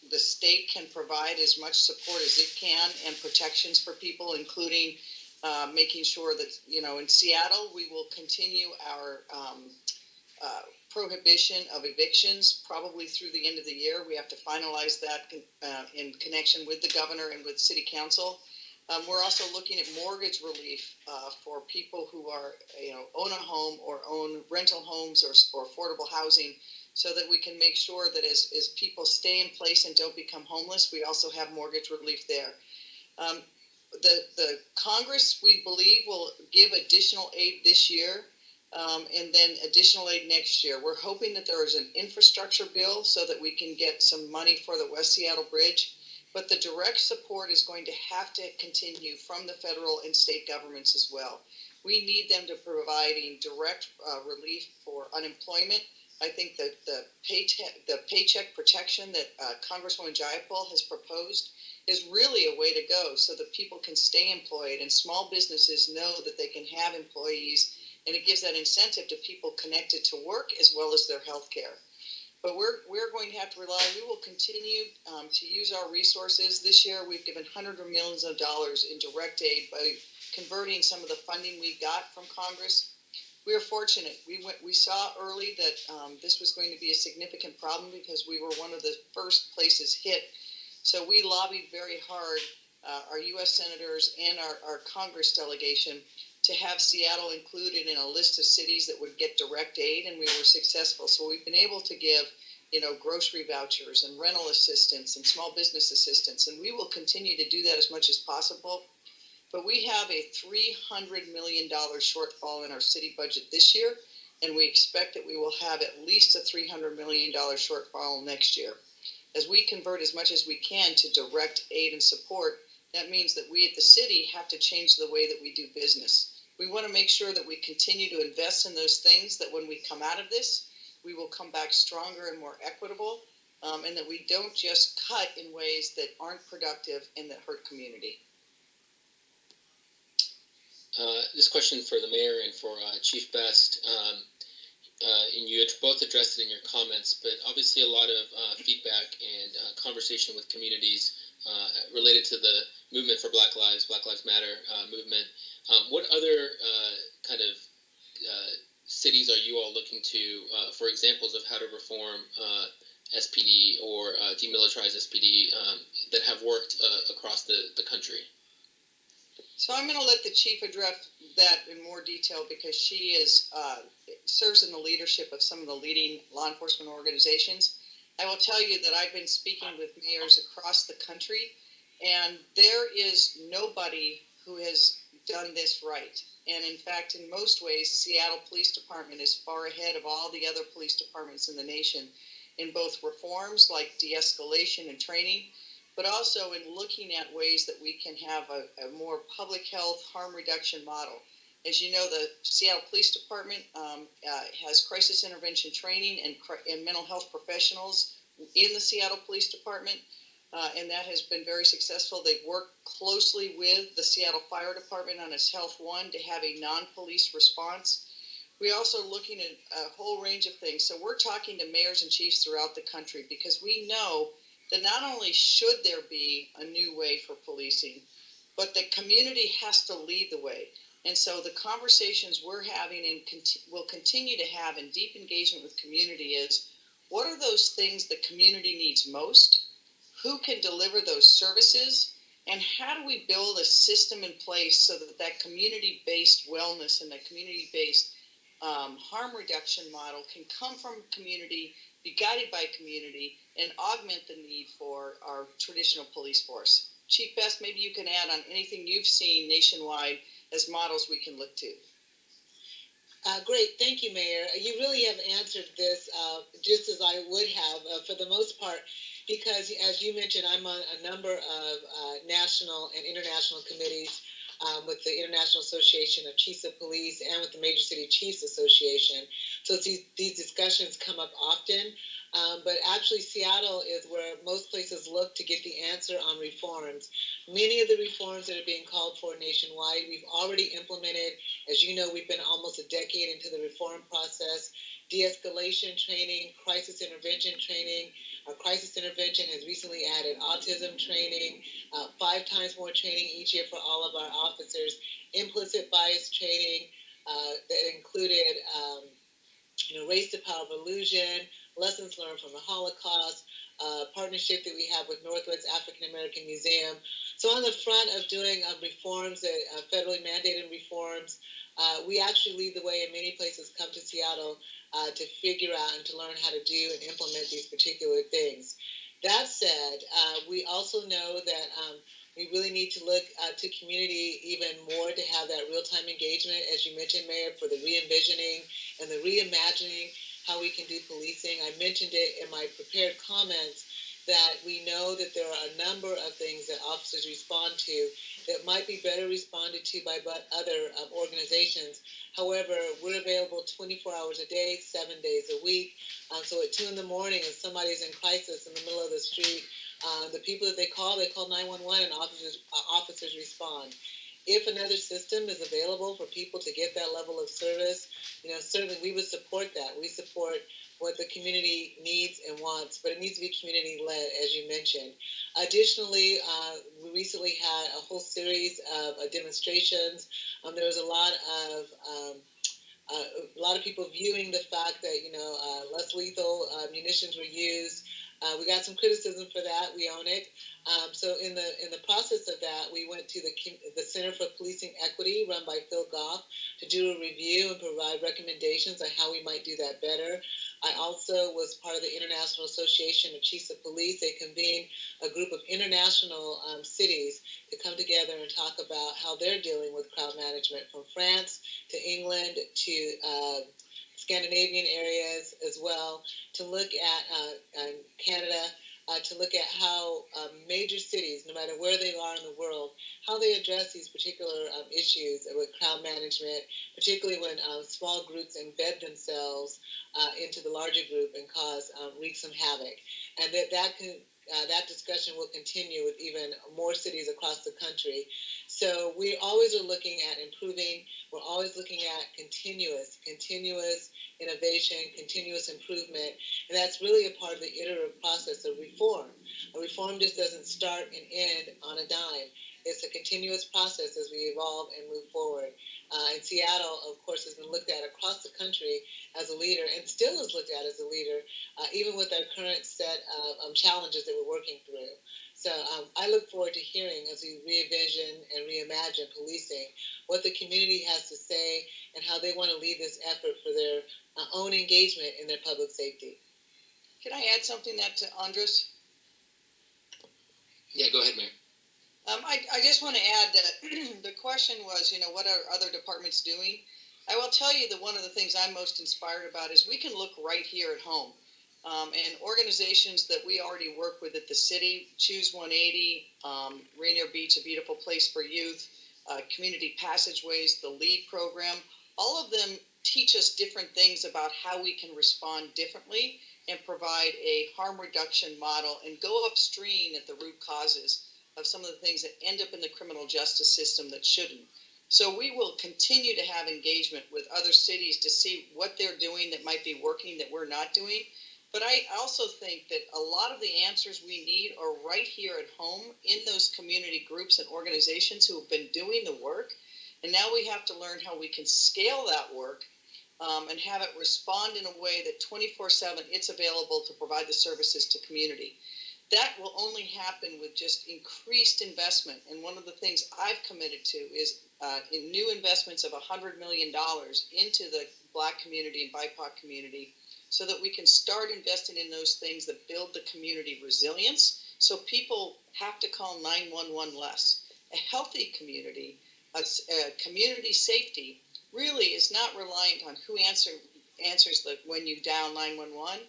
the state can provide as much support as it can and protections for people, including making sure that, in Seattle, we will continue our prohibition of evictions probably through the end of the year. We have to finalize that in connection with the governor and with city council. We're also looking at mortgage relief for people who are, own a home or own rental homes or affordable housing, so that we can make sure that as people stay in place and don't become homeless, we also have mortgage relief there. The Congress, we believe, will give additional aid this year. And then additional aid next year. We're hoping that there is an infrastructure bill so that we can get some money for the West Seattle Bridge. But the direct support is going to have to continue from the federal and state governments as well. We need them to providing direct relief for unemployment. I think that the paycheck protection that Congresswoman Jayapal has proposed is really a way to go, so that people can stay employed and small businesses know that they can have employees. And it gives that incentive to people connected to work as well as their health care. But we're going to have to rely. We will continue to use our resources. This year, we've given hundreds of millions of dollars in direct aid by converting some of the funding we got from Congress. We are fortunate. We saw early that this was going to be a significant problem because we were one of the first places hit. So we lobbied very hard, our U.S. senators and our Congress delegation, to have Seattle included in a list of cities that would get direct aid, and we were successful. So we've been able to give, grocery vouchers and rental assistance and small business assistance, and we will continue to do that as much as possible. But we have a $300 million shortfall in our city budget this year, and we expect that we will have at least a $300 million shortfall next year. As we convert as much as we can to direct aid and support, that means that we at the city have to change the way that we do business. We want to make sure that we continue to invest in those things, that when we come out of this, we will come back stronger and more equitable, and that we don't just cut in ways that aren't productive and that hurt community. This question for the mayor and for Chief Best, and you both addressed it in your comments, but obviously a lot of feedback and conversation with communities related to the movement for Black Lives Matter movement. What other kind of cities are you all looking to for examples of how to reform SPD or demilitarize SPD that have worked across the country? So I'm going to let the chief address that in more detail, because she serves in the leadership of some of the leading law enforcement organizations. I will tell you that I've been speaking with mayors across the country, and there is nobody who has done this right. And in fact, in most ways, Seattle Police Department is far ahead of all the other police departments in the nation in both reforms like de-escalation and training, but also in looking at ways that we can have a more public health harm reduction model. As you know, the Seattle Police Department has crisis intervention training and mental health professionals in the Seattle Police Department, and that has been very successful. They've worked closely with the Seattle Fire Department on its Health One to have a non-police response. We're also looking at a whole range of things. So we're talking to mayors and chiefs throughout the country, because we know that not only should there be a new way for policing, but the community has to lead the way. And so the conversations we're having and will continue to have in deep engagement with community is, what are those things the community needs most? who can deliver those services, and how do we build a system in place so that that community-based wellness and that community-based harm reduction model can come from community, be guided by community, and augment the need for our traditional police force. Chief Best, maybe you can add on anything you've seen nationwide as models we can look to. Great, thank you, Mayor. You really have answered this just as I would have for the most part, because as you mentioned, I'm on a number of national and international committees with the International Association of Chiefs of Police and with the Major City Chiefs Association. So these discussions come up often, but actually Seattle is where most places look to get the answer on reforms. Many of the reforms that are being called for nationwide, we've already implemented. As you know, we've been almost a decade into the reform process. De-escalation training, crisis intervention training. Our crisis intervention has recently added autism training, 5 times more training each year for all of our officers. Implicit bias training that included race to power of illusion, lessons learned from the Holocaust, partnership that we have with Northwest African American Museum. So on the front of doing reforms, federally mandated reforms, we actually lead the way in many places come to Seattle to figure out and to learn how to do and implement these particular things. That said, we also know that we really need to look to community even more to have that real-time engagement, as you mentioned, Mayor, for the re-envisioning and the reimagining how we can do policing. I mentioned it in my prepared comments that we know that there are a number of things that officers respond to that might be better responded to by other organizations. However, we're available 24 hours a day, 7 days a week. So at 2 in the morning, if somebody's in crisis in the middle of the street, the people that they call 911 and officers respond. If another system is available for people to get that level of service, certainly we would support that. We support what the community needs and wants, but it needs to be community-led, as you mentioned. Additionally, we recently had a whole series of demonstrations. There was a lot of people viewing the fact that less lethal munitions were used. We got some criticism for that. We own it. So in the process of that, we went to the Center for Policing Equity, run by Phil Goff, to do a review and provide recommendations on how we might do that better. I also was part of the International Association of Chiefs of Police. They convened a group of international cities to come together and talk about how they're dealing with crowd management, from France to England to Scandinavian areas as well, to look at Canada, to look at how major cities, no matter where they are in the world, how they address these particular issues with crowd management, particularly when small groups embed themselves into the larger group and wreak some havoc. And that discussion will continue with even more cities across the country. So we always are looking at improving. We're always looking at continuous innovation, continuous improvement, and that's really a part of the iterative process of reform. A reform just doesn't start and end on a dime. It's a continuous process as we evolve and move forward. And Seattle, of course, has been looked at across the country as a leader, and still is looked at as a leader, even with our current set of challenges that we're working through. So I look forward to hearing, as we re-envision and reimagine policing, what the community has to say and how they want to lead this effort for their own engagement in their public safety. Can I add something to Andres? Yeah, go ahead, Mayor. I just want to add that the question was, what are other departments doing? I will tell you that one of the things I'm most inspired about is we can look right here at home. And organizations that we already work with at the city, Choose 180, Rainier Beach, A Beautiful Place for Youth, Community Passageways, the LEAD program, all of them teach us different things about how we can respond differently and provide a harm reduction model and go upstream at the root causes of some of the things that end up in the criminal justice system that shouldn't. So we will continue to have engagement with other cities to see what they're doing that might be working that we're not doing. But I also think that a lot of the answers we need are right here at home in those community groups and organizations who have been doing the work. And now we have to learn how we can scale that work and have it respond in a way that 24/7 it's available to provide the services to community. that will only happen with just increased investment. And one of the things I've committed to is in new investments of $100 million into the Black community and BIPOC community, so that we can start investing in those things that build the community resilience, so people have to call 911 less. A healthy community, a community safety, really is not reliant on who answers when you dial 911.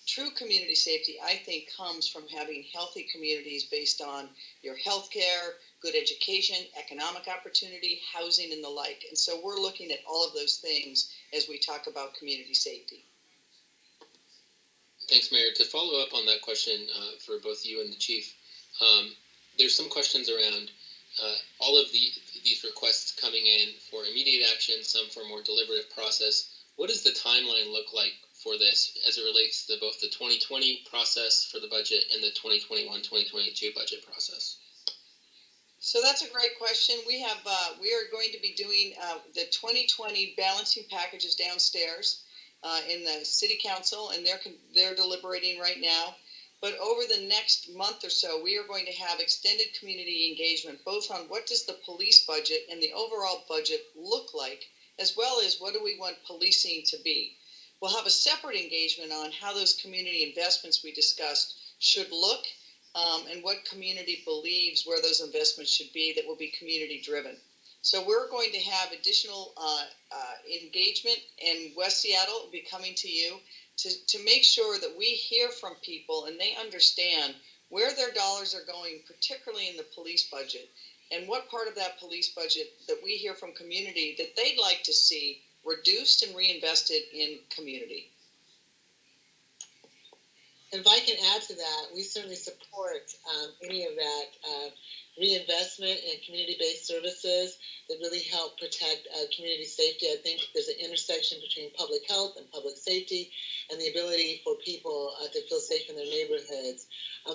True community safety, I think, comes from having healthy communities based on your health care, good education, economic opportunity, housing, and the like. And so we're looking at all of those things as we talk about community safety. Thanks, Mayor. To follow up on that question for both you and the Chief, there's some questions around all of these requests coming in for immediate action, some for more deliberative process. What does the timeline look like for this as it relates to both the 2020 process for the budget and the 2021-2022 budget process? So that's a great question. We are going to be doing the 2020 balancing packages downstairs in the City Council, and they're deliberating right now. But over the next month or so, we are going to have extended community engagement, both on what does the police budget and the overall budget look like, as well as what do we want policing to be. We'll have a separate engagement on how those community investments we discussed should look, and what community believes where those investments should be that will be community driven. So we're going to have additional engagement, and West Seattle will be coming to you to make sure that we hear from people and they understand where their dollars are going, particularly in the police budget, and what part of that police budget that we hear from community that they'd like to see reduced and reinvested in community. And if I can add to that, we certainly support any of that reinvestment in community-based services that really help protect community safety. I think there's an intersection between public health and public safety and the ability for people to feel safe in their neighborhoods.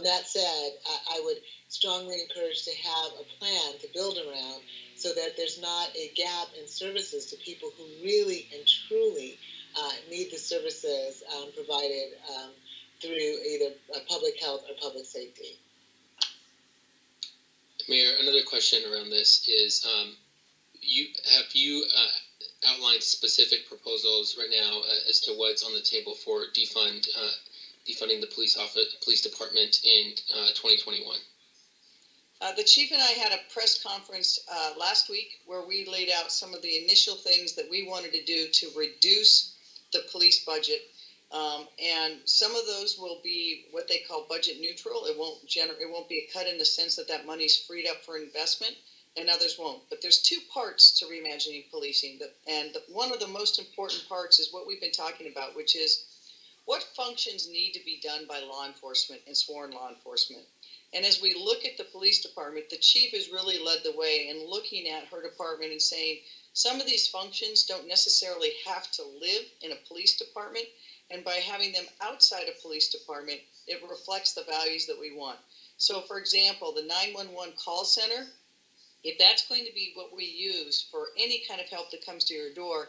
That said, I would strongly encourage to have a plan to build around so that there's not a gap in services to people who really and truly need the services provided through either public health or public safety. Mayor, another question around this is, you outlined specific proposals right now as to what's on the table for defunding the police department in 2021? The chief and I had a press conference last week where we laid out some of the initial things that we wanted to do to reduce the police budget. And some of those will be what they call budget neutral. It won't be a cut in the sense that money's freed up for investment, and others won't. But there's two parts to reimagining policing, and one of the most important parts is what we've been talking about, which is what functions need to be done by law enforcement and sworn law enforcement. And as we look at the police department, the chief has really led the way in looking at her department and saying some of these functions don't necessarily have to live in a police department. And by having them outside a police department, it reflects the values that we want. So, for example, the 911 call center, if that's going to be what we use for any kind of help that comes to your door,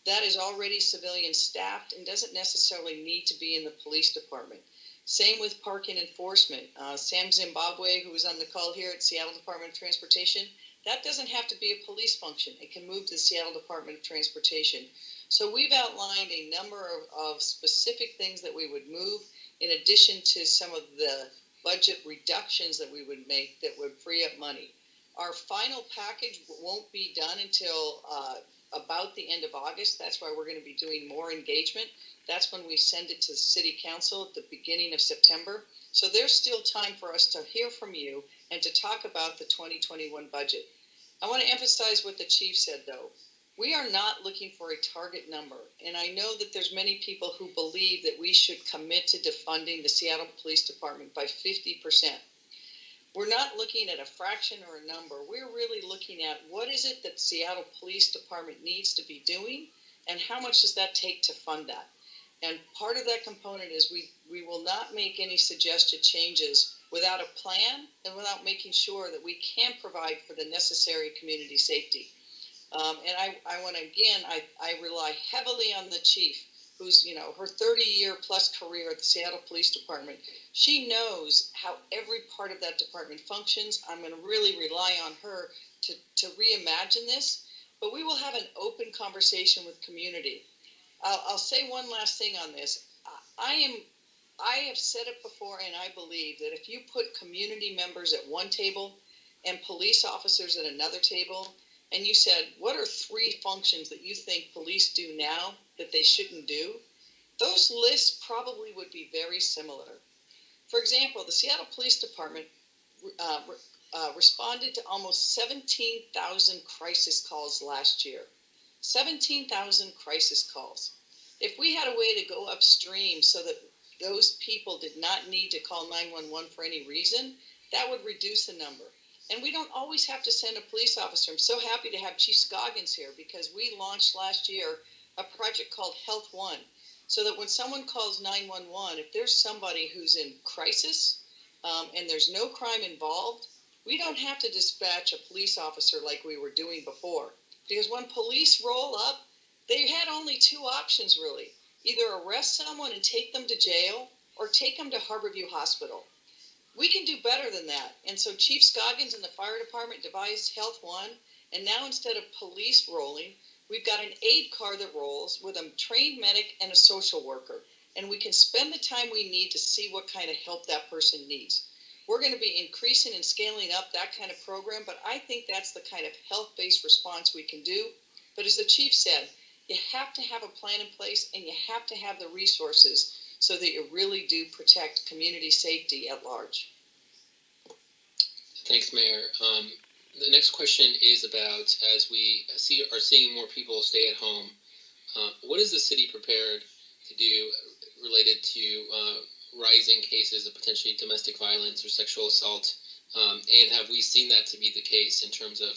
that is already civilian staffed and doesn't necessarily need to be in the police department. Same with parking enforcement. Sam Zimbabwe, who was on the call here at Seattle Department of Transportation, that doesn't have to be a police function. It can move to the Seattle Department of Transportation. So we've outlined a number of specific things that we would move, in addition to some of the budget reductions that we would make that would free up money. Our final package won't be done until about the end of August. That's why we're going to be doing more engagement. That's when we send it to the City Council at the beginning of September. So there's still time for us to hear from you and to talk about the 2021 budget. I want to emphasize what the chief said, though. We are not looking for a target number, and I know that there's many people who believe that we should commit to defunding the Seattle Police Department by 50%. We're not looking at a fraction or a number. We're really looking at what is it that Seattle Police Department needs to be doing, and how much does that take to fund that? And part of that component is we will not make any suggested changes without a plan and without making sure that we can provide for the necessary community safety. And I want to, again, I rely heavily on the chief, who's, her 30-year plus career at the Seattle Police Department, she knows how every part of that department functions. I'm going to really rely on her to reimagine this, but we will have an open conversation with community. I'll say one last thing on this. I have said it before, and I believe that if you put community members at one table and police officers at another table, and you said, what are 3 functions that you think police do now that they shouldn't do? Those lists probably would be very similar. For example, the Seattle Police Department responded to almost 17,000 crisis calls last year. 17,000 crisis calls. If we had a way to go upstream so that those people did not need to call 911 for any reason, that would reduce the number. And we don't always have to send a police officer. I'm so happy to have Chief Scoggins here because we launched last year a project called Health One, so that when someone calls 911, if there's somebody who's in crisis and there's no crime involved, we don't have to dispatch a police officer like we were doing before. Because when police roll up, they had only 2 options really. Either arrest someone and take them to jail or take them to Harborview Hospital. We can do better than that. And so Chief Scoggins and the fire department devised Health One. And now instead of police rolling, we've got an aid car that rolls with a trained medic and a social worker. And we can spend the time we need to see what kind of help that person needs. We're going to be increasing and scaling up that kind of program, but I think that's the kind of health-based response we can do. But as the chief said, you have to have a plan in place and you have to have the resources so that you really do protect community safety at large. Thanks, Mayor. The next question is about, as we are seeing more people stay at home, what is the city prepared to do related to rising cases of potentially domestic violence or sexual assault? And have we seen that to be the case in terms of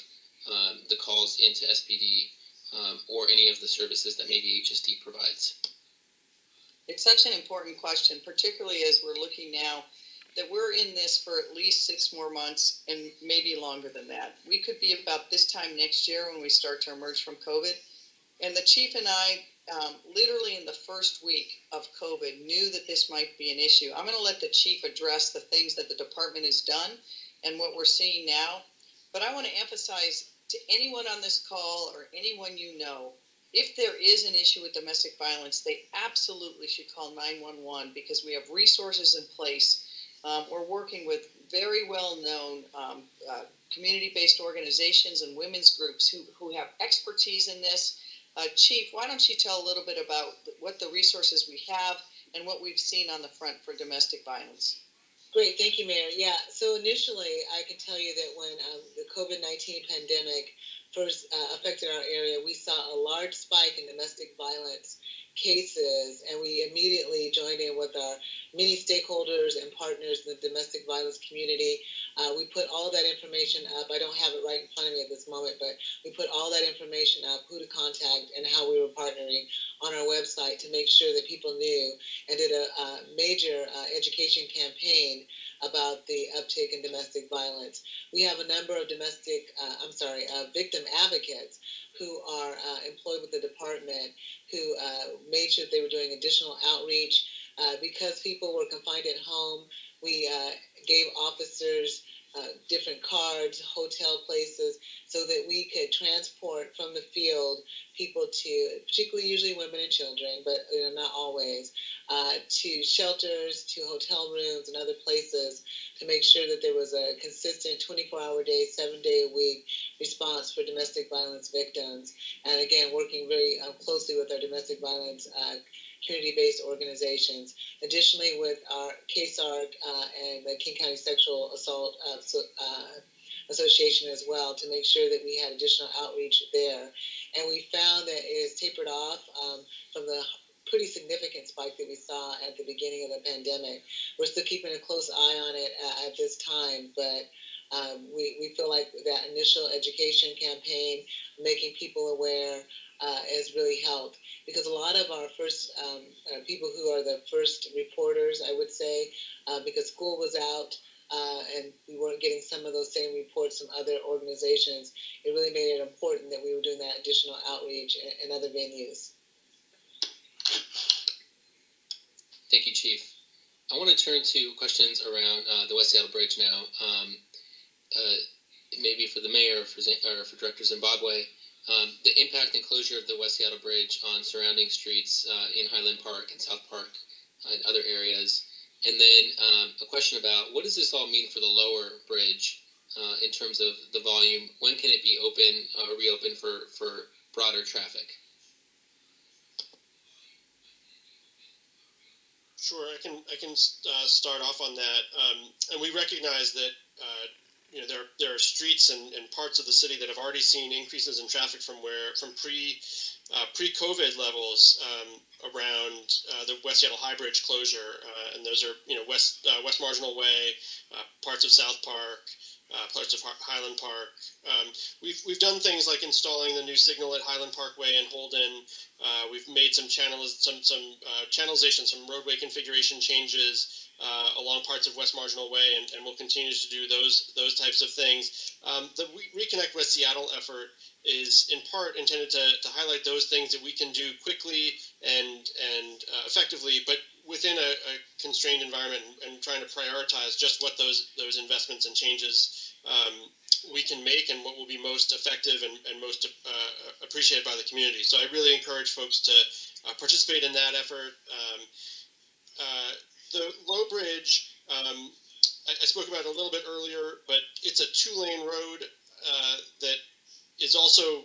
the calls into SPD or any of the services that maybe HSD provides? It's such an important question, particularly as we're looking now that we're in this for at least 6 more months and maybe longer than that. We could be about this time next year when we start to emerge from COVID. And the chief and I, literally in the first week of COVID, knew that this might be an issue. I'm going to let the chief address the things that the department has done and what we're seeing now. But I want to emphasize to anyone on this call or anyone you know, if there is an issue with domestic violence, they absolutely should call 911 because we have resources in place. We're working with very well-known community-based organizations and women's groups who have expertise in this. Chief, why don't you tell a little bit about what the resources we have and what we've seen on the front for domestic violence? Great, thank you, Mayor. Yeah, so initially, I can tell you that when the COVID-19 pandemic first affected our area, we saw a large spike in domestic violence cases, and we immediately joined in with our many stakeholders and partners in the domestic violence community. We put all that information up. I don't have it right in front of me at this moment, but we put all that information up, who to contact and how we were partnering on our website to make sure that people knew, and did a major education campaign about the uptick in domestic violence. We have a number of victim advocates who are employed with the department who made sure they were doing additional outreach. Because people were confined at home, we gave officers different cards, hotel places, so that we could transport from the field people to, particularly usually women and children, but not always, to shelters, to hotel rooms and other places to make sure that there was a consistent 24-hour day, 7-day-a-week response for domestic violence victims. And again, working very closely with our domestic violence community-based organizations. Additionally, with our KSARC and the King County Sexual Assault Association as well, to make sure that we had additional outreach there. And we found that it has tapered off from the pretty significant spike that we saw at the beginning of the pandemic. We're still keeping a close eye on it at this time, but we feel like that initial education campaign, making people aware, has really helped, because a lot of our first people who are the first reporters, I would say, because school was out and we weren't getting some of those same reports from other organizations, it really made it important that we were doing that additional outreach in other venues. Thank you, Chief. I want to turn to questions around the West Seattle Bridge now. Maybe for the mayor or for Director Zimbabwe. The impact and closure of the West Seattle Bridge on surrounding streets in Highland Park and South Park and other areas. And then a question about what does this all mean for the lower bridge in terms of the volume? When can it be open or reopened for broader traffic? Sure, I can start off on that, and we recognize that there are streets and parts of the city that have already seen increases in traffic from pre-COVID levels around the West Seattle High Bridge closure, and those are West Marginal Way, parts of South Park, parts of Highland Park. We've done things like installing the new signal at Highland Parkway and Holden. We've made some channelization, some roadway configuration changes along parts of West Marginal Way, and we'll continue to do those types of things. The Reconnect West Seattle effort is in part intended to highlight those things that we can do quickly and effectively, but within a constrained environment, and trying to prioritize just what those investments and changes we can make and what will be most effective and most appreciated by the community. So I really encourage folks to participate in that effort. The low bridge, I spoke about it a little bit earlier, but it's a 2-lane road that is also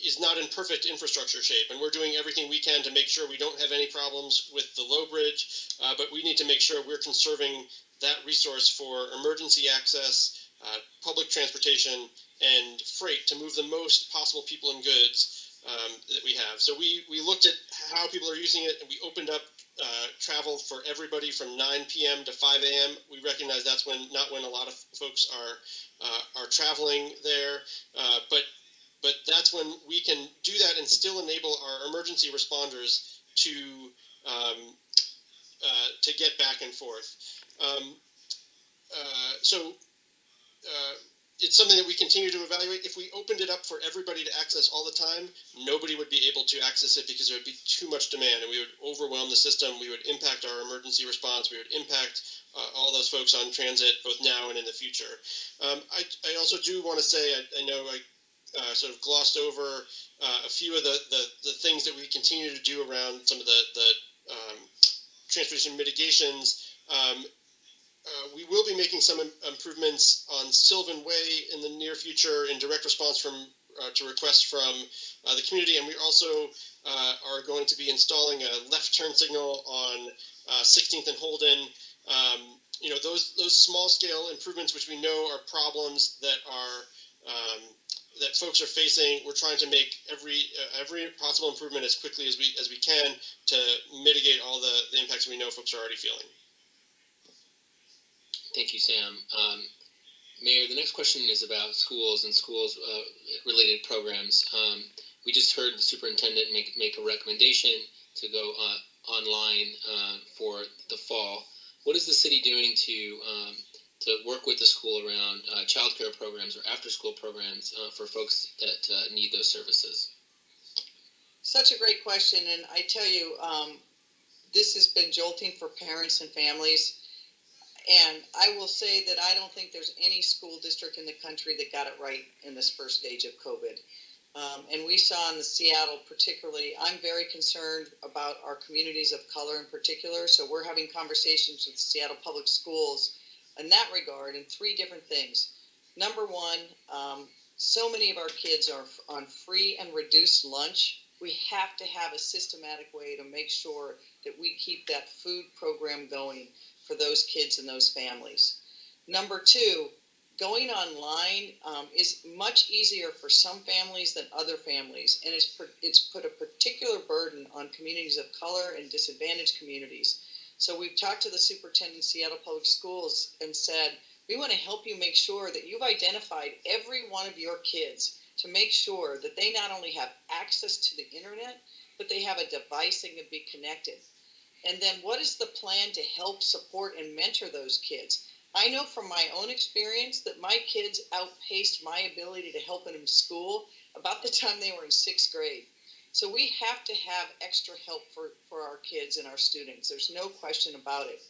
is not in perfect infrastructure shape, and we're doing everything we can to make sure we don't have any problems with the low bridge, but we need to make sure we're conserving that resource for emergency access, public transportation, and freight to move the most possible people and goods that we have. So we looked at how people are using it, and we opened up travel for everybody from 9 p.m. to 5 a.m. We recognize that's not when a lot of folks are traveling there, but that's when we can do that and still enable our emergency responders to get back and forth. So it's something that we continue to evaluate. If we opened it up for everybody to access all the time, nobody would be able to access it because there would be too much demand, and we would overwhelm the system. We would impact our emergency response. We would impact all those folks on transit, both now and in the future. I also do want to say, I know I sort of glossed over a few of the things that we continue to do around some of the transportation mitigations. We will be making some improvements on Sylvan Way in the near future in direct response to requests from the community, and we also are going to be installing a left turn signal on 16th and Holden. Those small scale improvements, which we know are problems that folks are facing, we're trying to make every possible improvement as quickly as we can to mitigate all the impacts we know folks are already feeling. Thank you, Sam. Mayor, the next question is about schools and schools-related programs. We just heard the superintendent make a recommendation to go online for the fall. What is the city doing to work with the school around childcare programs or after-school programs for folks that need those services? Such a great question, and I tell you, this has been jolting for parents and families. And I will say that I don't think there's any school district in the country that got it right in this first stage of COVID. And we saw in the Seattle particularly, I'm very concerned about our communities of color in particular. So we're having conversations with Seattle Public Schools in that regard in 3 different things. Number one, so many of our kids are on free and reduced lunch. We have to have a systematic way to make sure that we keep that food program going for those kids and those families. Number 2, going online is much easier for some families than other families, and it's put a particular burden on communities of color and disadvantaged communities. So we've talked to the superintendent of Seattle Public Schools and said, we want to help you make sure that you've identified every one of your kids to make sure that they not only have access to the internet, but they have a device that can be connected. And then what is the plan to help support and mentor those kids? I know from my own experience that my kids outpaced my ability to help them in school about the time they were in 6th grade. So we have to have extra help for our kids and our students. There's no question about it.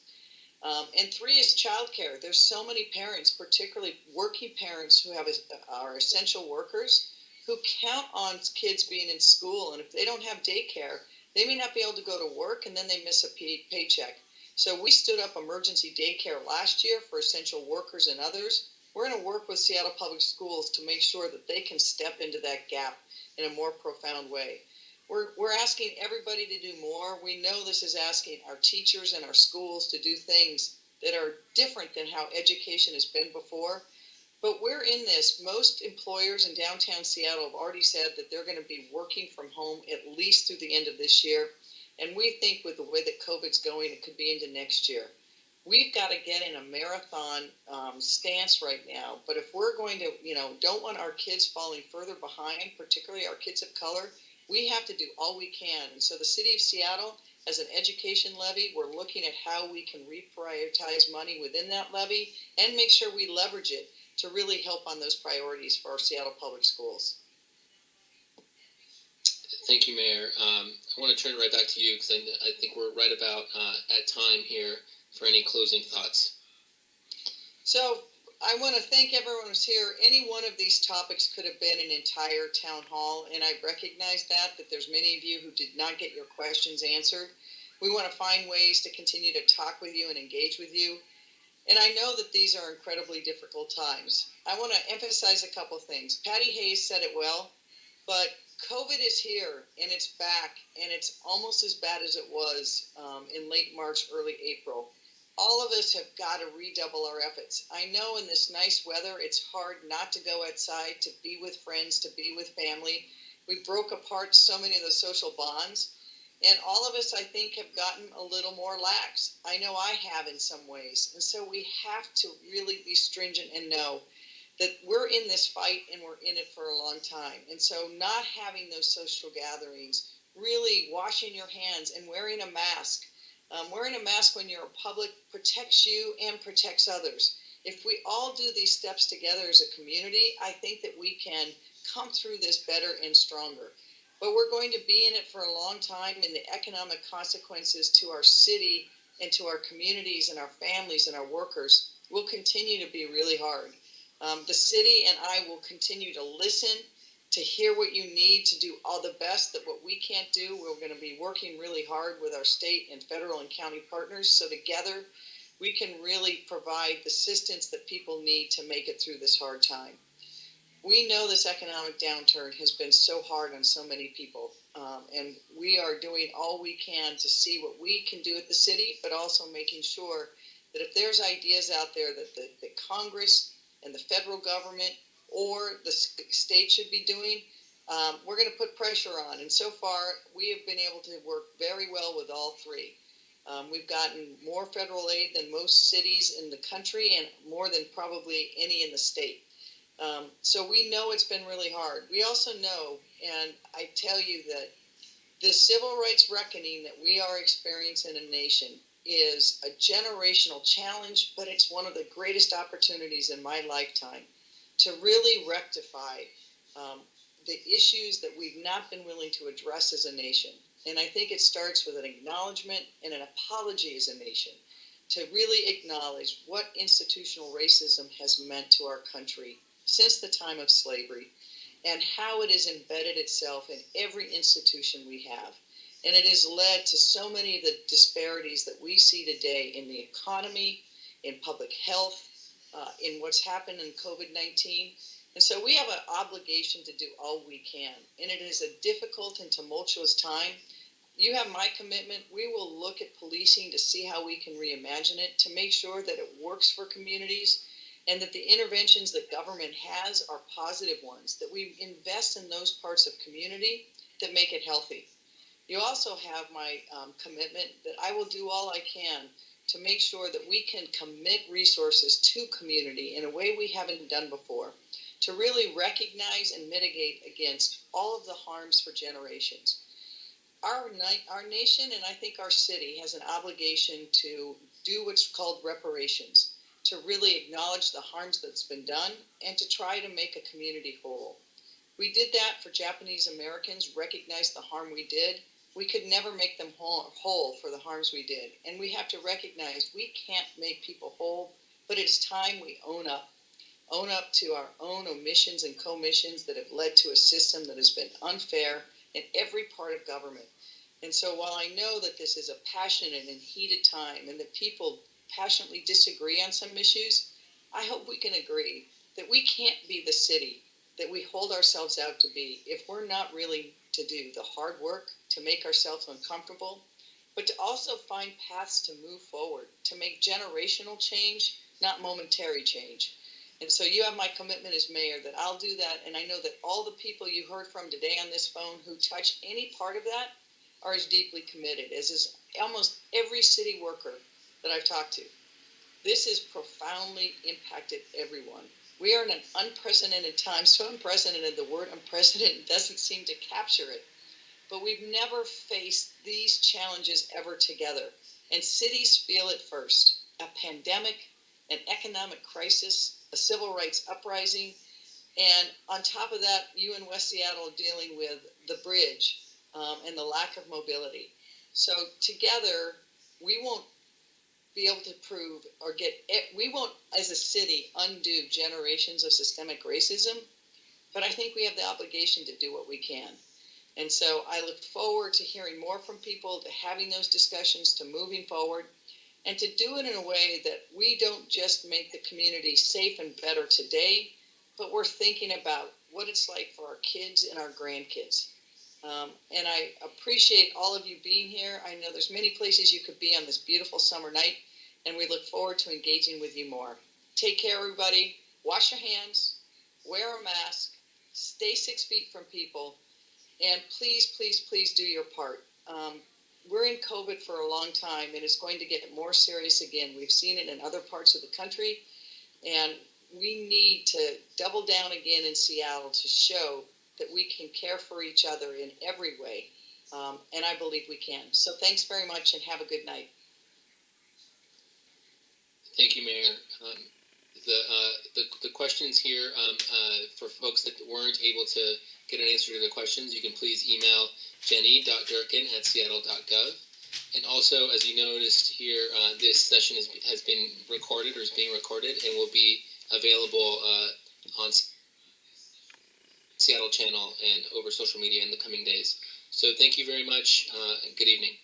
And 3 is childcare. There's so many parents, particularly working parents who are essential workers, who count on kids being in school. And if they don't have daycare, they may not be able to go to work, and then they miss a paycheck. So we stood up emergency daycare last year for essential workers and others. We're going to work with Seattle Public Schools to make sure that they can step into that gap in a more profound way. We're asking everybody to do more. We know this is asking our teachers and our schools to do things that are different than how education has been before. But we're in this. Most employers in downtown Seattle have already said that they're going to be working from home at least through the end of this year. And we think with the way that COVID's going, it could be into next year. We've got to get in a marathon stance right now. But if we're going to, don't want our kids falling further behind, particularly our kids of color, we have to do all we can. And so the city of Seattle, as an education levy, we're looking at how we can reprioritize money within that levy and make sure we leverage it to really help on those priorities for our Seattle Public Schools. Thank you, Mayor. I want to turn it right back to you because I think we're right about at time here for any closing thoughts. So I want to thank everyone who's here. Any one of these topics could have been an entire town hall, and I recognize that there's many of you who did not get your questions answered. We want to find ways to continue to talk with you and engage with you. And I know that these are incredibly difficult times. I want to emphasize a couple things. Patty Hayes said it well, but COVID is here, and it's back, and it's almost as bad as it was in late March, early April. All of us have got to redouble our efforts. I know in this nice weather, it's hard not to go outside, to be with friends, to be with family. We broke apart so many of the social bonds. And all of us, I think, have gotten a little more lax. I know I have in some ways. And so we have to really be stringent and know that we're in this fight and we're in it for a long time. And so not having those social gatherings, really washing your hands and wearing a mask. Wearing a mask when you're in public protects you and protects others. If we all do these steps together as a community, I think that we can come through this better and stronger. But we're going to be in it for a long time, and the economic consequences to our city and to our communities and our families and our workers will continue to be really hard. The city and I will continue to listen, to hear what you need, to do all the best that what we can't do. We're going to be working really hard with our state and federal and county partners, so together we can really provide the assistance that people need to make it through this hard time. We know this economic downturn has been so hard on so many people, and we are doing all we can to see what we can do at the city, but also making sure that if there's ideas out there that the Congress and the federal government or the state should be doing, we're going to put pressure on. And so far, we have been able to work very well with all 3. We've gotten more federal aid than most cities in the country and more than probably any in the state. So we know it's been really hard. We also know, and I tell you that the civil rights reckoning that we are experiencing in a nation is a generational challenge, but it's one of the greatest opportunities in my lifetime to really rectify the issues that we've not been willing to address as a nation. And I think it starts with an acknowledgement and an apology as a nation to really acknowledge what institutional racism has meant to our country since the time of slavery, and how it has embedded itself in every institution we have. And it has led to so many of the disparities that we see today in the economy, in public health, in what's happened in COVID-19. And so we have an obligation to do all we can. And it is a difficult and tumultuous time. You have my commitment. We will look at policing to see how we can reimagine it, to make sure that it works for communities, and that the interventions that government has are positive ones, that we invest in those parts of community that make it healthy. You also have my commitment that I will do all I can to make sure that we can commit resources to community in a way we haven't done before, to really recognize and mitigate against all of the harms for generations. Our nation, and I think our city, has an obligation to do what's called reparations, to really acknowledge the harms that's been done and to try to make a community whole. We did that for Japanese Americans, recognized the harm we did. We could never make them whole for the harms we did. And we have to recognize we can't make people whole, but it's time we own up. Own up to our own omissions and commissions that have led to a system that has been unfair in every part of government. And so while I know that this is a passionate and heated time and that people passionately disagree on some issues, I hope we can agree that we can't be the city that we hold ourselves out to be if we're not really to do the hard work to make ourselves uncomfortable, but to also find paths to move forward, to make generational change, not momentary change. And so you have my commitment as mayor that I'll do that, and I know that all the people you heard from today on this phone who touch any part of that are as deeply committed as is almost every city worker that I've talked to. This has profoundly impacted everyone. We are in an unprecedented time, so unprecedented the word unprecedented doesn't seem to capture it. But we've never faced these challenges ever together. And cities feel it first. A pandemic, an economic crisis, a civil rights uprising, and on top of that, you in West Seattle are dealing with the bridge and the lack of mobility. So together, we won't be able to prove or we won't, as a city, undo generations of systemic racism, but I think we have the obligation to do what we can. And so I look forward to hearing more from people, to having those discussions, to moving forward, and to do it in a way that we don't just make the community safe and better today, but we're thinking about what it's like for our kids and our grandkids. And I appreciate all of you being here. I know there's many places you could be on this beautiful summer night, and we look forward to engaging with you more. Take care, everybody. Wash your hands, wear a mask, stay 6 feet from people, and please, please, please do your part. We're in COVID for a long time, and it's going to get more serious again. We've seen it in other parts of the country, and we need to double down again in Seattle to show that we can care for each other in every way, and I believe we can. So thanks very much, and have a good night. Thank you, Mayor. The questions here, for folks that weren't able to get an answer to the questions, you can please email jenny.gerkin@seattle.gov. And also, as you noticed here, this session has been recorded or is being recorded and will be available on Seattle channel and over social media in the coming days. So thank you very much, and good evening.